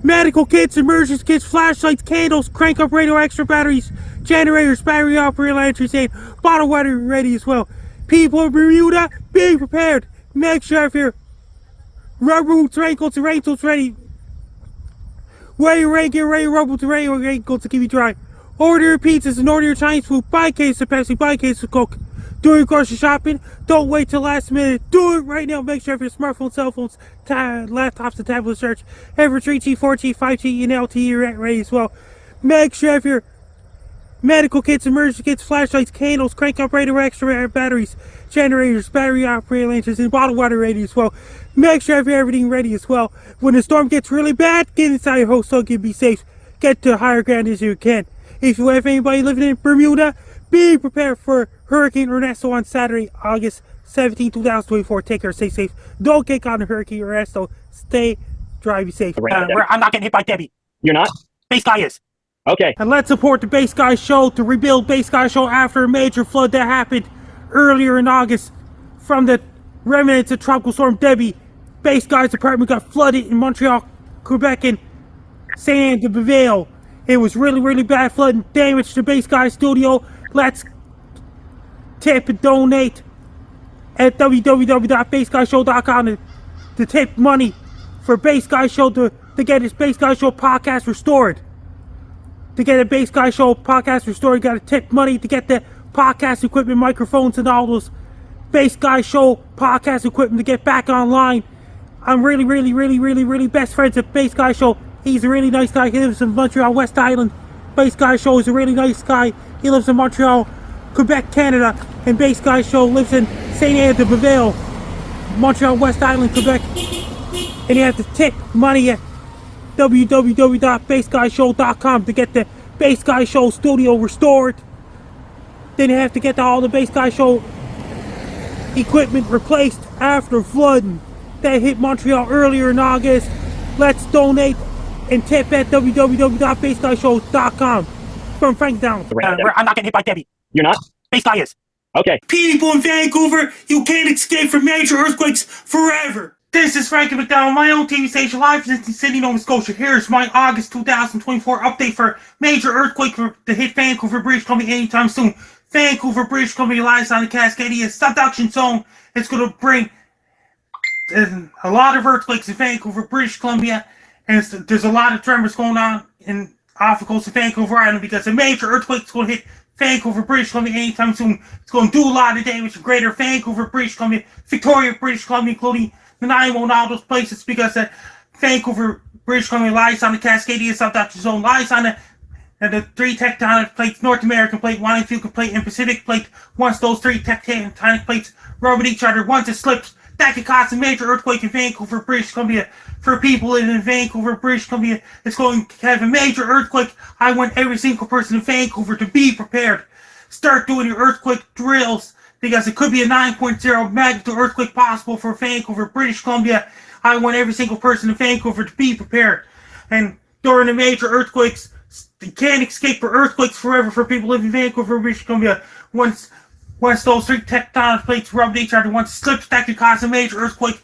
medical kits, emergency kits, flashlights, candles, crank up radio, extra batteries, generators, battery operated lanterns, and bottled water ready as well. People of Bermuda, be prepared. Make sure if your rubber boots, raincoats, and raincoats ready. Wear your rain gear, wear your rubber boots, and raincoats to keep you dry. Order your pizzas and order your Chinese food. Buy a case of Pepsi, buy a case of Coke. Do your grocery shopping. Don't wait till last minute. Do it right now. Make sure if your smartphones, cell phones, laptops, and tablets search every 3G, 4G, 5G, and LTE you're ready as well. Make sure if your medical kits, emergency kits, flashlights, candles, crank operator, extra batteries, generators, battery operated lanterns, and bottled water ready as well. Make sure you have everything ready as well. When the storm gets really bad, get inside your house so you can be safe. Get to higher ground as you can. If you have anybody living in Bermuda, be prepared for Hurricane Ernesto on Saturday, August 17, 2024. Take care, stay safe. Don't get caught in Hurricane Ernesto. Stay dry, be safe. I'm not getting hit by Debbie. You're not? Base guy is. Okay. And let's support the Base Guy Show to rebuild Base Guy Show after a major flood that happened earlier in August from the remnants of Tropical Storm Debbie. Base Guy's apartment got flooded in Montreal, Quebec, and Saint de Beville. It was really, really bad flooding, damage to Base Guy Studio. Let's tip and donate at www.baseguyshow.com to tip money for Base Guy Show to get his Base Guy Show podcast restored. To get a Base Guy Show podcast restored, you gotta tip money to get the podcast equipment, microphones, and all those Base Guy Show podcast equipment to get back online. I'm really best friends with Base Guy Show. He's a really nice guy. He lives in Montreal, West Island. Base Guy Show is a really nice guy. He lives in Montreal, Quebec, Canada. And Base Guy Show lives in Saint-Anne-de-Beville, Montreal, West Island, Quebec. And you have to tip money at www.baseguyshow.com to get the Base Guy Show studio restored. Then you have to get all the Base Guy Show equipment replaced after flooding that hit Montreal earlier in August. Let's donate and tip at www.baseguyshow.com. From Frank Down. I'm not getting hit by Debbie. You're not? Base guy is. Okay. People in Vancouver, you can't escape from major earthquakes forever. This is Frankie McDowell, my own TV station, live from Sydney, Nova Scotia. Here's my August 2024 update for major earthquake to hit Vancouver, British Columbia anytime soon. Vancouver, British Columbia lies on the Cascadia subduction zone. It's going to bring a lot of earthquakes in Vancouver, British Columbia, and there's a lot of tremors going on off the coast of Vancouver Island because a major earthquake is going to hit Vancouver, British Columbia anytime soon. It's going to do a lot of damage to Greater Vancouver, British Columbia, Victoria, British Columbia, including Nanaimo and all those places because Vancouver, British Columbia lies on the Cascadia subduction zone, lies on the three tectonic plates, North American plate, Wannifuka plate, and Pacific plate. Once those three tectonic plates rub at each other, once it slips, that could cause a major earthquake in Vancouver, British Columbia. For people living in Vancouver, British Columbia, it's going to have a major earthquake. I want every single person in Vancouver to be prepared. Start doing your earthquake drills because it could be a 9.0 magnitude earthquake possible for Vancouver, British Columbia. I want every single person in Vancouver to be prepared. And during the major earthquakes, you can't escape for earthquakes forever for people living in Vancouver, British Columbia. Once those three tectonic plates rub each other, once it slips, that could cause a major earthquake.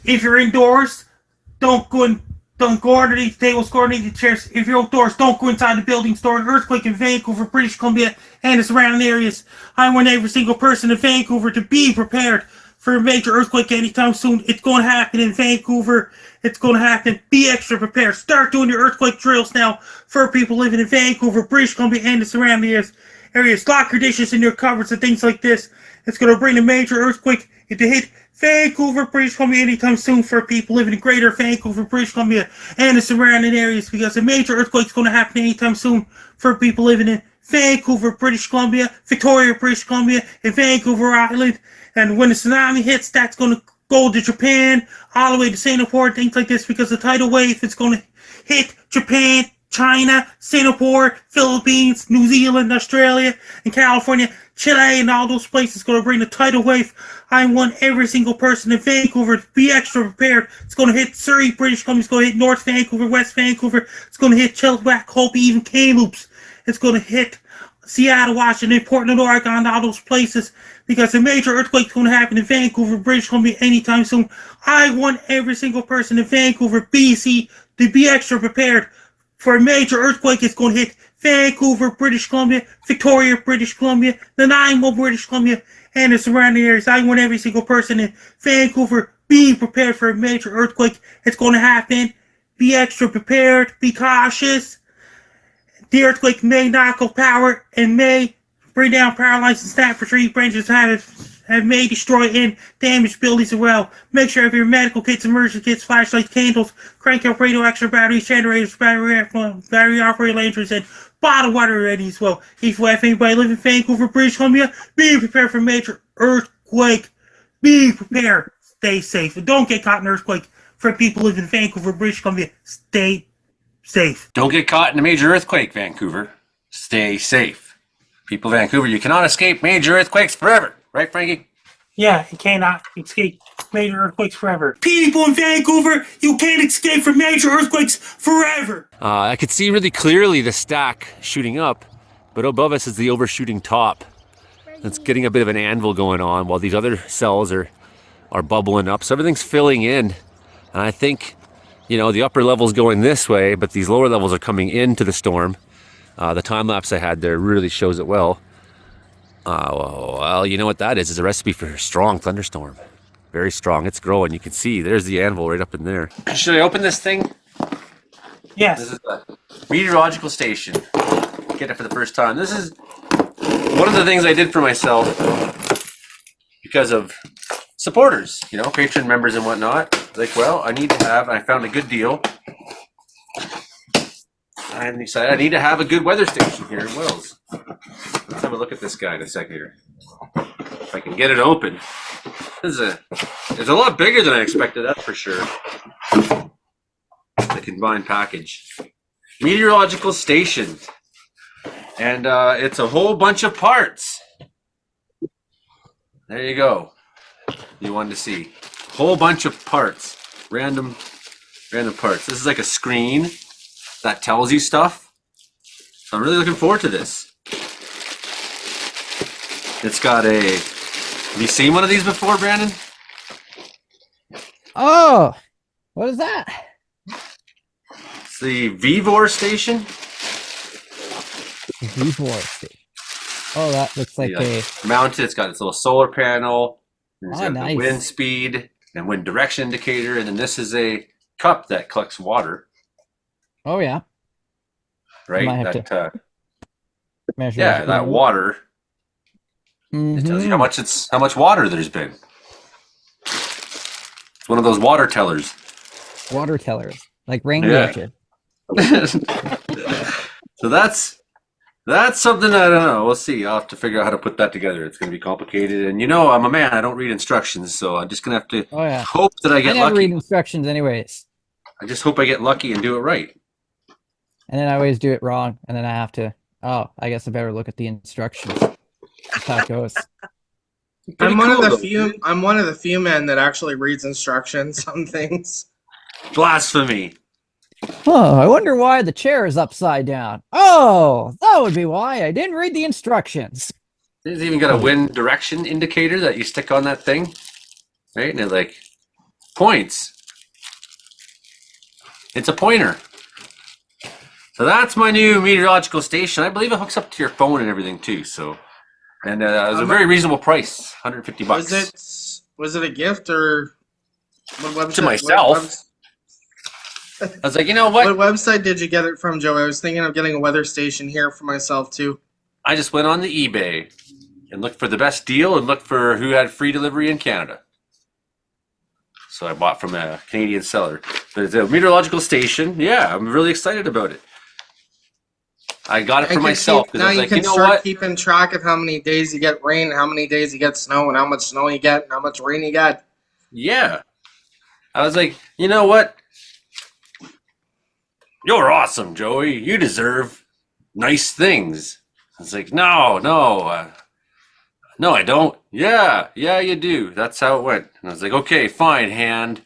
If you're indoors, don't go underneath the tables, go underneath the chairs. If you're outdoors, don't go inside the buildings. During an earthquake in Vancouver, British Columbia, and the surrounding areas, I want every single person in Vancouver to be prepared for a major earthquake anytime soon. It's going to happen in Vancouver. It's going to happen. Be extra prepared. Start doing your earthquake drills now for people living in Vancouver, British Columbia, and the surrounding areas. Lock your dishes in your cupboards and things like this. It's going to bring a major earthquake to hit Vancouver, British Columbia anytime soon for people living in Greater Vancouver, British Columbia, and the surrounding areas because a major earthquake is going to happen anytime soon for people living in Vancouver, British Columbia, Victoria, British Columbia, and Vancouver Island. And when the tsunami hits, that's going to go to Japan, all the way to Singapore, things like this because the tidal wave is going to hit Japan, China, Singapore, Philippines, New Zealand, Australia, and California, Chile, and all those places going to bring the tidal wave. I want every single person in Vancouver to be extra prepared. It's going to hit Surrey, British Columbia. It's going to hit North Vancouver, West Vancouver. It's going to hit Chilliwack, Hopi, even Kamloops. It's going to hit Seattle, Washington, Portland, Oregon, all those places because a major earthquake is going to happen in Vancouver, British Columbia anytime soon. I want every single person in Vancouver, BC, to be extra prepared for a major earthquake. It's going to hit Vancouver, British Columbia, Victoria, British Columbia, Nanaimo, British Columbia, and the surrounding areas. I want every single person in Vancouver be prepared for a major earthquake. It's going to happen. Be extra prepared. Be cautious. The earthquake may knock off power and may bring down power lines and snap for tree branches have may destroy and damage buildings as well. Make sure your medical kits, emergency kits, flashlights, candles, crank up radioactive batteries, generators, battery operated lanterns, and bottled water ready as well. If anybody live in Vancouver, British Columbia, be prepared for major earthquake. Be prepared. Stay safe. And don't get caught in an earthquake. For people who live in Vancouver, British Columbia, stay safe. Don't get caught in a major earthquake, Vancouver. Stay safe. People of Vancouver, you cannot escape major earthquakes forever. Right, Frankie? Yeah, you cannot escape major earthquakes forever. People in Vancouver, you can't escape from major earthquakes forever. I could see really clearly the stack shooting up, but above us is the overshooting top. It's getting a bit of an anvil going on while these other cells are bubbling up. So everything's filling in. And I think, you know, the upper level's going this way, but these lower levels are coming into the storm. The time lapse I had there really shows it well. Well, you know what that is? It's a recipe for a strong thunderstorm. Very strong. It's growing. You can see there's the anvil right up in there. Should I open this thing? Yes. This is the meteorological station. Get it for the first time. This is one of the things I did for myself because of supporters, you know, patron members and whatnot. Like, well, I need to have, I found a good deal. I decided I need to have a good weather station here in Wells. Let's have a look at this guy in a second here. If I can get it open. It's a lot bigger than I expected, that's for sure. The combined package. Meteorological station. And it's a whole bunch of parts. There you go. You wanted to see. Whole bunch of parts. Random parts. This is like a screen that tells you stuff. So I'm really looking forward to this. It's got a... Have you seen one of these before, Brandon? Oh, what is that? It's the Vivor station. Vivor station. Oh, that looks like a... mounted. It's got its little solar panel. It's got nice. the wind speed and wind direction indicator. And then this is a cup that collects water. Oh, yeah. Right? Might have That, measure yeah, it. that water. It tells you how much water there's been. It's one of those water tellers. Water tellers, like rain Yeah. gauges. So that's something I don't know. We'll see. I'll have to figure out how to put that together. It's going to be complicated. And you know, I'm a man. I don't read instructions, so I'm just going to have to hope that I get never lucky. read instructions anyways. I just hope I get lucky and do it right. And then I always do it wrong. And then I have to, I guess I better look at the instructions. That's how it goes. I'm one of the few men that actually reads instructions on things. Blasphemy. Oh, I wonder why the chair is upside down. Oh, that would be why I didn't read the instructions. There's even got a wind direction indicator that you stick on that thing. Right? And it like points. It's a pointer. So that's my new meteorological station. I believe it hooks up to your phone and everything too. So, and it was a very reasonable price, $150. Was it a gift or what website? To myself. I was like, you know what? What website did you get it from, Joe? I was thinking of getting a weather station here for myself too. I just went on the eBay and looked for the best deal and looked for who had free delivery in Canada. So I bought from a Canadian seller. But it's a meteorological station. Yeah, I'm really excited about it. I got it for myself because I was like, you know start what? keeping track of how many days you get rain, how many days you get snow, and how much snow you get, and how much rain you get. Yeah. I was like, you know what? You're awesome, Joey. You deserve nice things. I was like, no, I don't. Yeah, you do. That's how it went. And I was like, okay, fine, hand.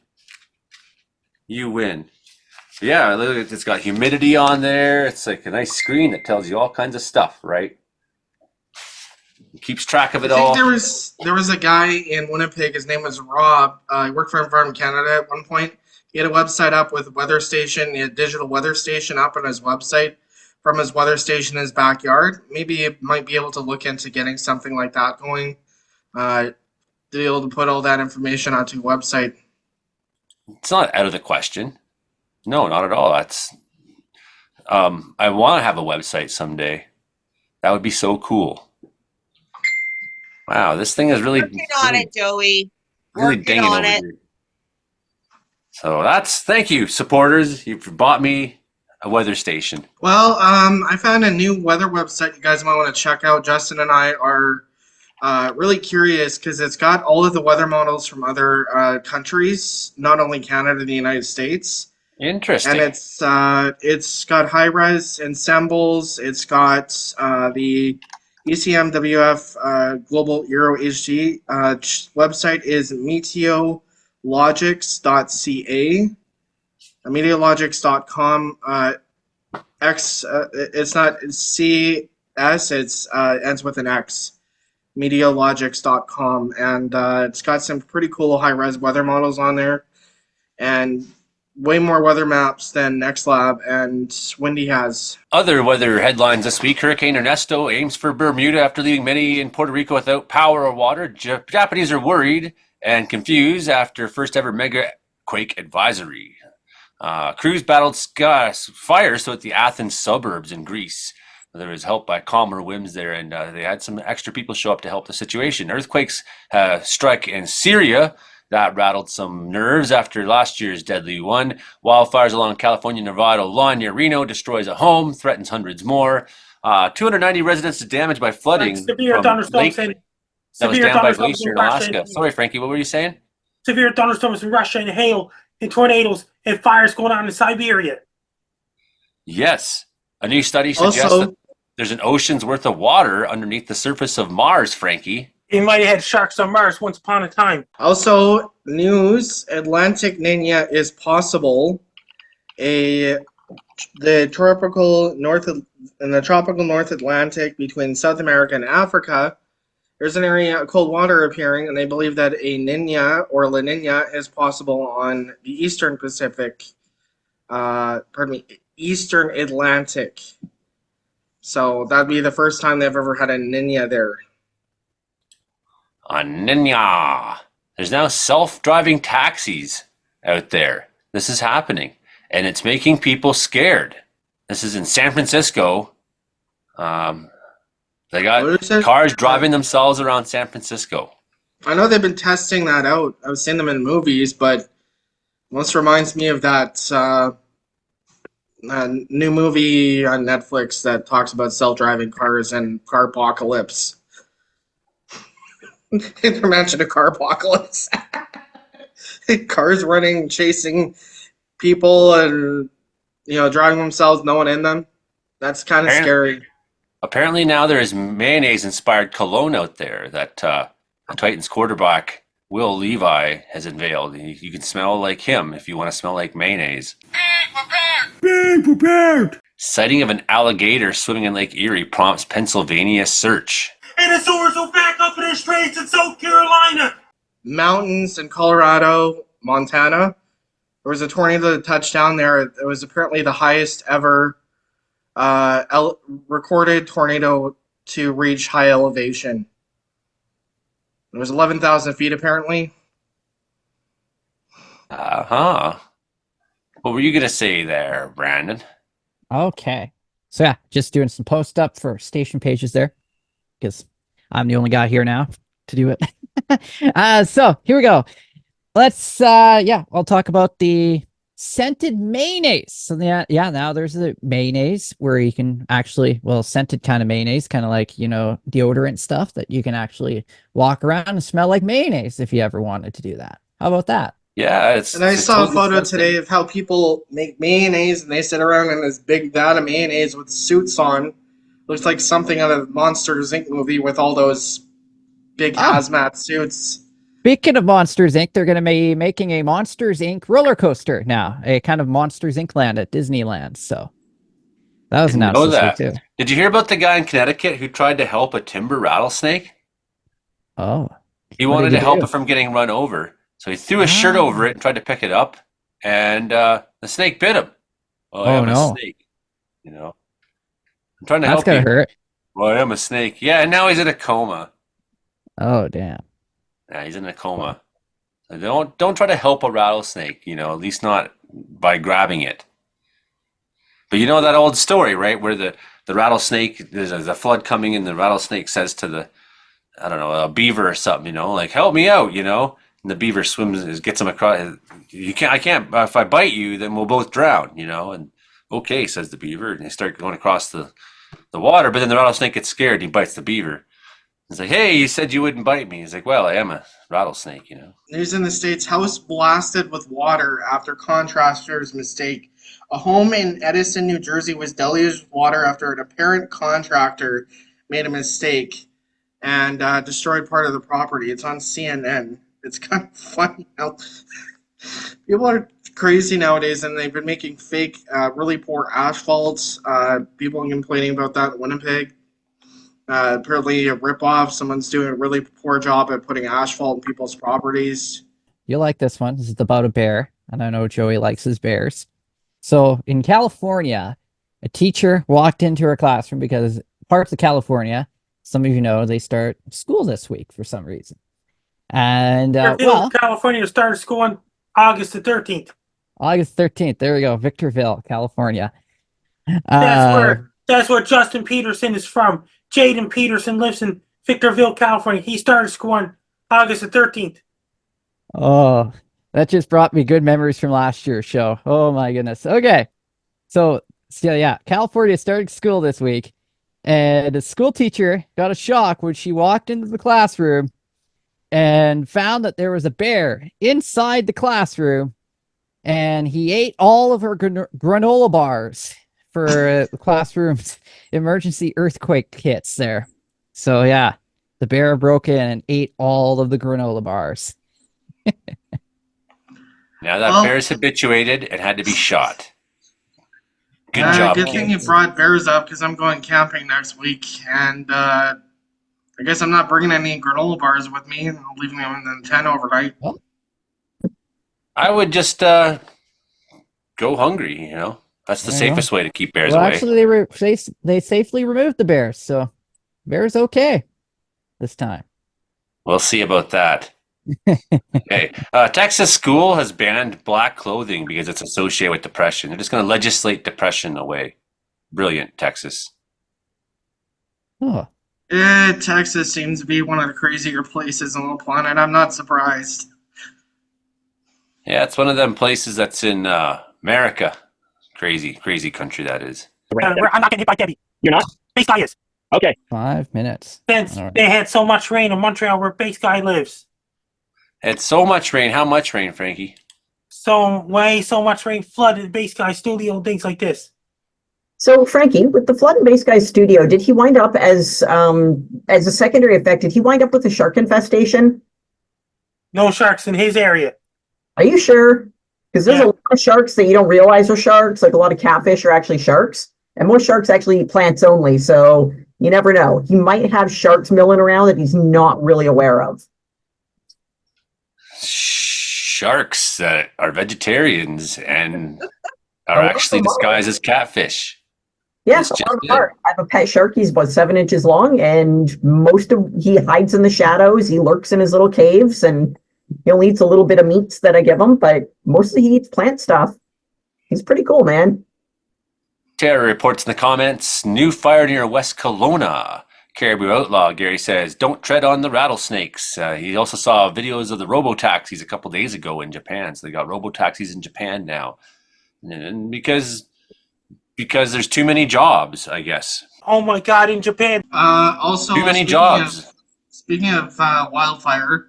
You win. Yeah, look, it's got humidity on there. It's like a nice screen that tells you all kinds of stuff, right? It keeps track of it all. I think there was a guy in Winnipeg. His name was Rob. He worked for Environment Canada at one point. He had a website up with a weather station, a digital weather station up on his website from his weather station in his backyard. Maybe you might be able to look into getting something like that going to be able to put all that information onto a website. It's not out of the question. No, not at all. That's I want to have a website someday. That would be so cool. Wow, this thing is really Working on it, Joey. really Working dinging on over it. here. So thank you, supporters. You've bought me a weather station. Well, I found a new weather website you guys might want to check out. Justin and I are really curious because it's got all of the weather models from other countries, not only Canada, the United States. Interesting. And it's got high-res ensembles. It's got the ECMWF Global Euro HD website is meteologics.ca, meteologics.com. It's not CS. It's ends with an X. Meteologics.com, and it's got some pretty cool high-res weather models on there, and way more weather maps than NextLab and Windy has. Other weather headlines this week: Hurricane Ernesto aims for Bermuda after leaving many in Puerto Rico without power or water. Japanese are worried and confused after first ever mega quake advisory. Crews battled fires throughout the Athens suburbs in Greece. There was help by calmer winds there, and they had some extra people show up to help the situation. Earthquakes struck in Syria. That rattled some nerves after last year's deadly one. Wildfires along California-Nevada line near Reno destroys a home, threatens hundreds more. 290 residents damaged by flooding Severe from thunderstorms lake and that was severe down by thunderstorms Glacier in in Russia. Alaska. Sorry, Frankie, what were you saying? Severe thunderstorms in Russia and hail and tornadoes and fires going on in Siberia. Yes. A new study suggests that there's an ocean's worth of water underneath the surface of Mars, Frankie. He might have had sharks on Mars once upon a time. Also, news: Atlantic Niña is possible. In the tropical North Atlantic between South America and Africa, there's an area of cold water appearing, and they believe that a Niña or La Niña is possible on the Eastern Pacific. Eastern Atlantic. So that'd be the first time they've ever had a Niña there. A Niña. There's now self-driving taxis out there. This is happening, and it's making people scared. This is in San Francisco. They got cars driving themselves around San Francisco. I know they've been testing that out. I've seen them in movies, but most reminds me of that new movie on Netflix that talks about self-driving cars and car apocalypse. Imagine a car apocalypse. Cars running, chasing people, and driving themselves, no one in them. That's kind of scary. Apparently now there is mayonnaise-inspired cologne out there that Titans quarterback Will Levi has unveiled. You can smell like him if you want to smell like mayonnaise. Be prepared! Sighting of an alligator swimming in Lake Erie prompts Pennsylvania search. And the sores will back up in the straits in South Carolina. Mountains in Colorado, Montana. There was a tornado that touched down there. It was apparently the highest ever recorded tornado to reach high elevation. It was 11,000 feet apparently. Uh-huh. What were you going to say there, Brandon? Okay. So yeah, just doing some post up for station pages there because I'm the only guy here now to do it. So here we go. Let's I'll talk about the scented mayonnaise. So now there's the mayonnaise where you can actually, scented kind of mayonnaise, kind of like, deodorant stuff that you can actually walk around and smell like mayonnaise if you ever wanted to do that. How about that? Yeah, and I saw a photo today of how people make mayonnaise and they sit around in this big vat of mayonnaise with suits on. Looks like something out of Monsters Inc. movie with all those big hazmat suits. Speaking of Monsters Inc., they're going to be making a Monsters Inc. roller coaster now, a kind of Monsters Inc. land at Disneyland. So that was announced this week too. Did you hear about the guy in Connecticut who tried to help a timber rattlesnake? Oh. He wanted to help it from getting run over. So he threw his shirt over it and tried to pick it up, and the snake bit him. Oh, I am a snake. I'm trying to help you. That's gotta hurt. Well, I am a snake. Yeah, and now he's in a coma. Oh, damn. Yeah, he's in a coma. So don't try to help a rattlesnake, at least not by grabbing it. But you know that old story, right? Where the rattlesnake, there's a flood coming and the rattlesnake says to I don't know, a beaver or something, like, help me out, and the beaver gets him across. I can't, if I bite you, then we'll both drown, and okay, says the beaver. And they start going across the water, but then the rattlesnake gets scared and he bites the beaver. He's like, hey, you said you wouldn't bite me. He's like, well, I am a rattlesnake, News in the States: house blasted with water after contractor's mistake. A home in Edison, New Jersey was deluged with water after an apparent contractor made a mistake and destroyed part of the property. It's on CNN. It's kind of funny how people are crazy nowadays, and they've been making fake, really poor asphalts. People are complaining about that in Winnipeg. Apparently a ripoff. Someone's doing a really poor job at putting asphalt in people's properties. You like this one. This is about a bear. And I know Joey likes his bears. So in California, a teacher walked into her classroom because parts of California, some of you know, they start school this week for some reason. And California started school on August the 13th. August 13th. There we go. Victorville, California. That's where Justin Peterson is from. Jaden Peterson lives in Victorville, California. He started school on August the 13th. Oh, that just brought me good memories from last year's show. Oh my goodness. Okay. So yeah, California started school this week, and a school teacher got a shock when she walked into the classroom and found that there was a bear inside the classroom, and he ate all of her granola bars for the classroom's emergency earthquake kits there. So yeah, the bear broke in and ate all of the granola bars. Now that bear's habituated and had to be shot. Good job, Good thing you brought bears up, because I'm going camping next week, and I guess I'm not bringing any granola bars with me, and I'm leaving them in the tent overnight. I would just go hungry, That's the safest way to keep bears away. Actually, they safely removed the bears, so bear's okay this time. We'll see about that. Okay. Texas school has banned black clothing because it's associated with depression. They're just going to legislate depression away. Brilliant, Texas. Oh. Texas seems to be one of the crazier places on the planet. I'm not surprised. Yeah, it's one of them places that's in America. Crazy country that is. I'm not getting hit by Debbie. You're not? Base guy is. Okay. 5 minutes. Since they had so much rain in Montreal where base guy lives. It's so much rain. How much rain, Frankie? So much rain flooded the base guy studio and things like this. So Frankie, with the flood in base guy's studio, did he wind up as a secondary effect? Did he wind up with a shark infestation? No sharks in his area. Are you sure? Because there's a lot of sharks that you don't realize are sharks. Like a lot of catfish are actually sharks, and most sharks actually eat plants only. So you never know. He might have sharks milling around that he's not really aware of. Sharks that are vegetarians and are actually disguised as catfish. Yes, a lot of them are. I have a pet shark. He's about 7 inches long, and he hides in the shadows. He lurks in his little caves, and he only eats a little bit of meats that I give him, but mostly he eats plant stuff. He's pretty cool, man. Tara reports in the comments, new fire near West Kelowna. Caribou Outlaw, Gary says, don't tread on the rattlesnakes. He also saw videos of the robo-taxis a couple days ago in Japan. So they got robo-taxis in Japan now. And because there's too many jobs, I guess. Oh my God, in Japan. Also, too many jobs. Speaking of wildfire,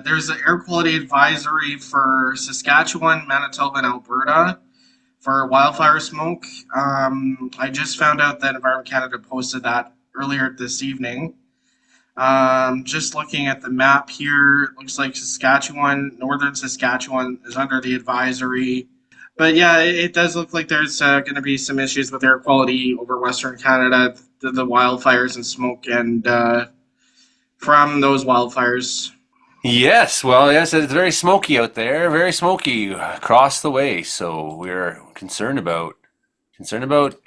there's an air quality advisory for Saskatchewan, Manitoba, and Alberta for wildfire smoke. I just found out that Environment Canada posted that earlier this evening. Just looking at the map here, it looks like northern Saskatchewan is under the advisory. But yeah, it does look like there's going to be some issues with air quality over Western Canada, the wildfires and smoke and from those wildfires. Yes, it's very smoky out there, very smoky across the way. So we're concerned about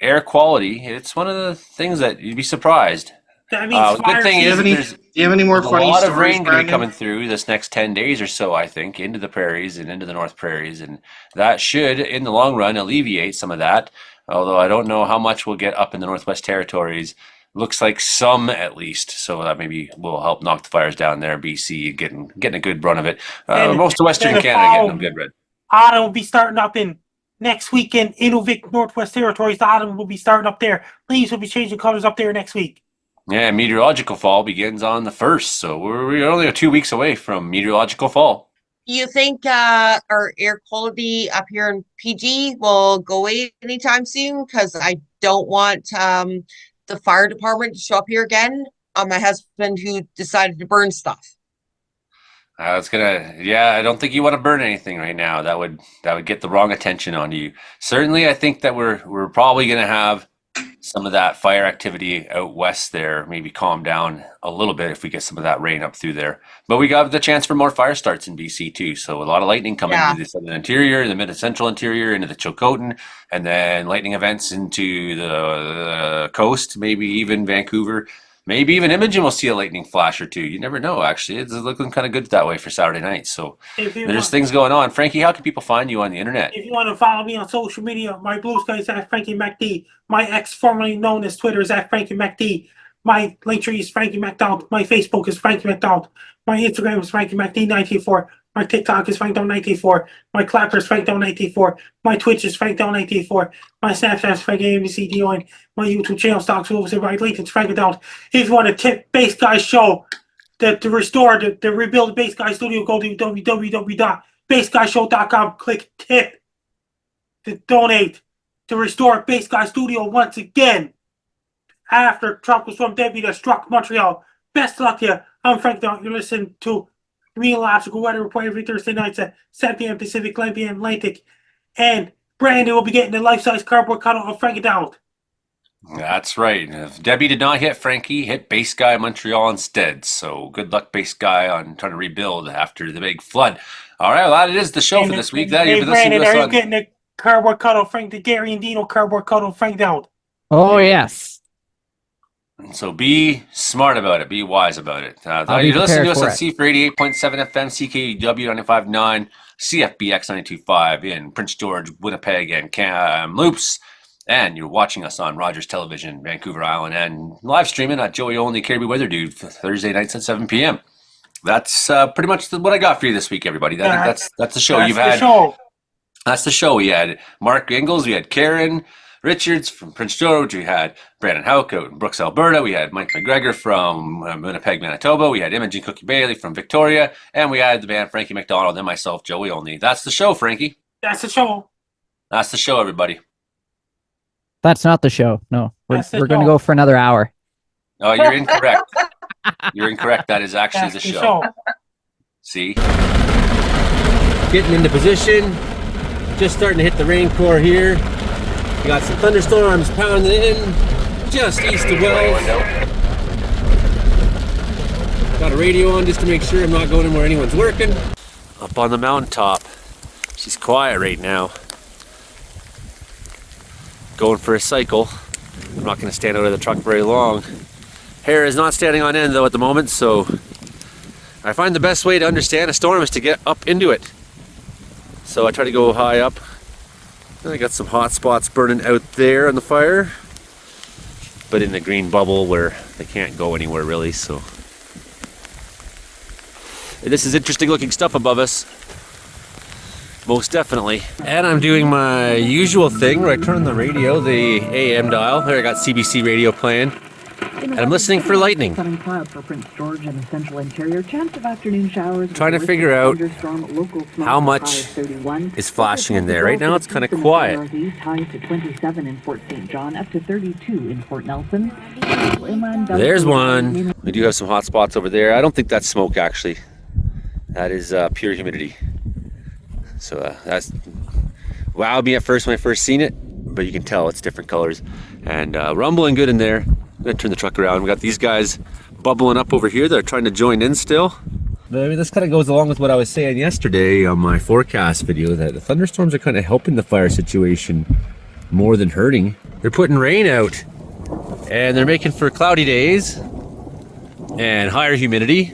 air quality. It's one of the things that you'd be surprised That means the good thing is Do you have any more a funny lot of stories, rain going to be Brandon? coming through this next 10 days or so, I think, into the prairies and into the North Prairies. And that should, in the long run, alleviate some of that. Although I don't know how much we'll get up in the Northwest Territories. Looks like some at least. So that maybe will help knock the fires down there, BC, getting a good run of it. Most of Western Canada getting them good red. Autumn will be starting up in next week in Inuvik, Northwest Territories. The autumn will be starting up there. Leaves will be changing colors up there next week. Yeah, meteorological fall begins on the 1st, so we're only 2 weeks away from meteorological fall. You think our air quality up here in PG will go away anytime soon? Because I don't want the fire department to show up here again on my husband who decided to burn stuff. I don't think you want to burn anything right now. That would get the wrong attention on you. Certainly, I think that we're probably going to have some of that fire activity out west there maybe calm down a little bit if we get some of that rain up through there. But we got the chance for more fire starts in BC too. So a lot of lightning coming into the southern interior, the mid and central interior, into the Chilcotin, and then lightning events into the coast, maybe even Vancouver. Maybe even Imogen will see a lightning flash or two. You never know, actually. It's looking kind of good that way for Saturday night. So there's things going on. Frankie, how can people find you on the internet? If you want to follow me on social media, my blue sky is at Frankie MacD. My ex, formerly known as Twitter, is at Frankie MacD. My Linktree is Frankie MacDonald. My Facebook is Frankie MacDonald. My Instagram is Frankie MacD984. My TikTok is FrankDown984. My Clapper is FrankDown984. My Twitch is FrankDown984. My Snapchat is FrankAMBCDON. My YouTube channel stocks will say right link. It's FrankDown. If you want to tip Base Guy Show to restore the rebuild Base Guy Studio, go to www.baseguyshow.com. Click tip to donate to restore Base Guy Studio once again after Tropical Storm Debbie that struck Montreal. Best of luck to you. I'm Frank Down. You're listening to Meteorological Weather Report every Thursday nights at 7 p.m. Pacific, 9 p.m. Atlantic. And Brandon will be getting the life-size cardboard cutout of Frankie Donald. That's right. If Debbie did not hit Frankie, hit Base Guy Montreal instead. So good luck, Base Guy, on trying to rebuild after the big flood. All right, well, that is the show for this week. Hey, Brandon, are you getting the cardboard cutout Frank, the Gary and Dino cardboard cutout Frank Donald? Oh, yes. So be smart about it. Be wise about it. You're listening to us on C for 88.7 FM, CKUW 95.9, CFBX 92.5 in Prince George, Winnipeg, and Kamloops. And you're watching us on Rogers Television, Vancouver Island, and live streaming at Joey Only Caribbean Weather Dude Thursday nights at 7 p.m. That's pretty much what I got for you this week, everybody. That's the show. That's the show. We had Mark Ingalls, we had Karen Richards from Prince George, we had Brandon Houck out in Brooks, Alberta, we had Mike McGregor from Winnipeg, Manitoba, we had Imogen Cookie Bailey from Victoria, and we had the band Frankie McDonald and myself, Joey Only. That's the show, Frankie. That's the show. That's the show, everybody. That's not the show. No, we're going to show. go for another hour. Oh, you're incorrect. You're incorrect. That is actually the show. See? Getting into position. Just starting to hit the rain core here. We got some thunderstorms pounding in just east of Wells. Got a radio on just to make sure I'm not going in where anyone's working. Up on the mountaintop. She's quiet right now. Going for a cycle. I'm not going to stand out of the truck very long. Hair is not standing on end though at the moment, so I find the best way to understand a storm is to get up into it. So I try to go high up. I got some hot spots burning out there on the fire, but in the green bubble where they can't go anywhere really. So this is interesting looking stuff above us. Most definitely. And I'm doing my usual thing where I turn on the radio, the AM dial. There I got CBC radio playing. And I'm listening for lightning. Sunny clouds for Prince George and the central interior. Chance of afternoon showers. Trying to figure out how much is flashing in there. Right now it's kind of quiet. High to 27 in Fort St. John, up to 32 in Fort Nelson. There's one. We do have some hot spots over there. I don't think that's smoke actually. That is pure humidity. So that's wowed me at first when I first seen it, but you can tell it's different colors. And rumbling good in there. I'm gonna turn the truck around. We got these guys bubbling up over here. They're trying to join in still. But I mean, this kind of goes along with what I was saying yesterday on my forecast video, that the thunderstorms are kind of helping the fire situation more than hurting. They're putting rain out and they're making for cloudy days. and higher humidity.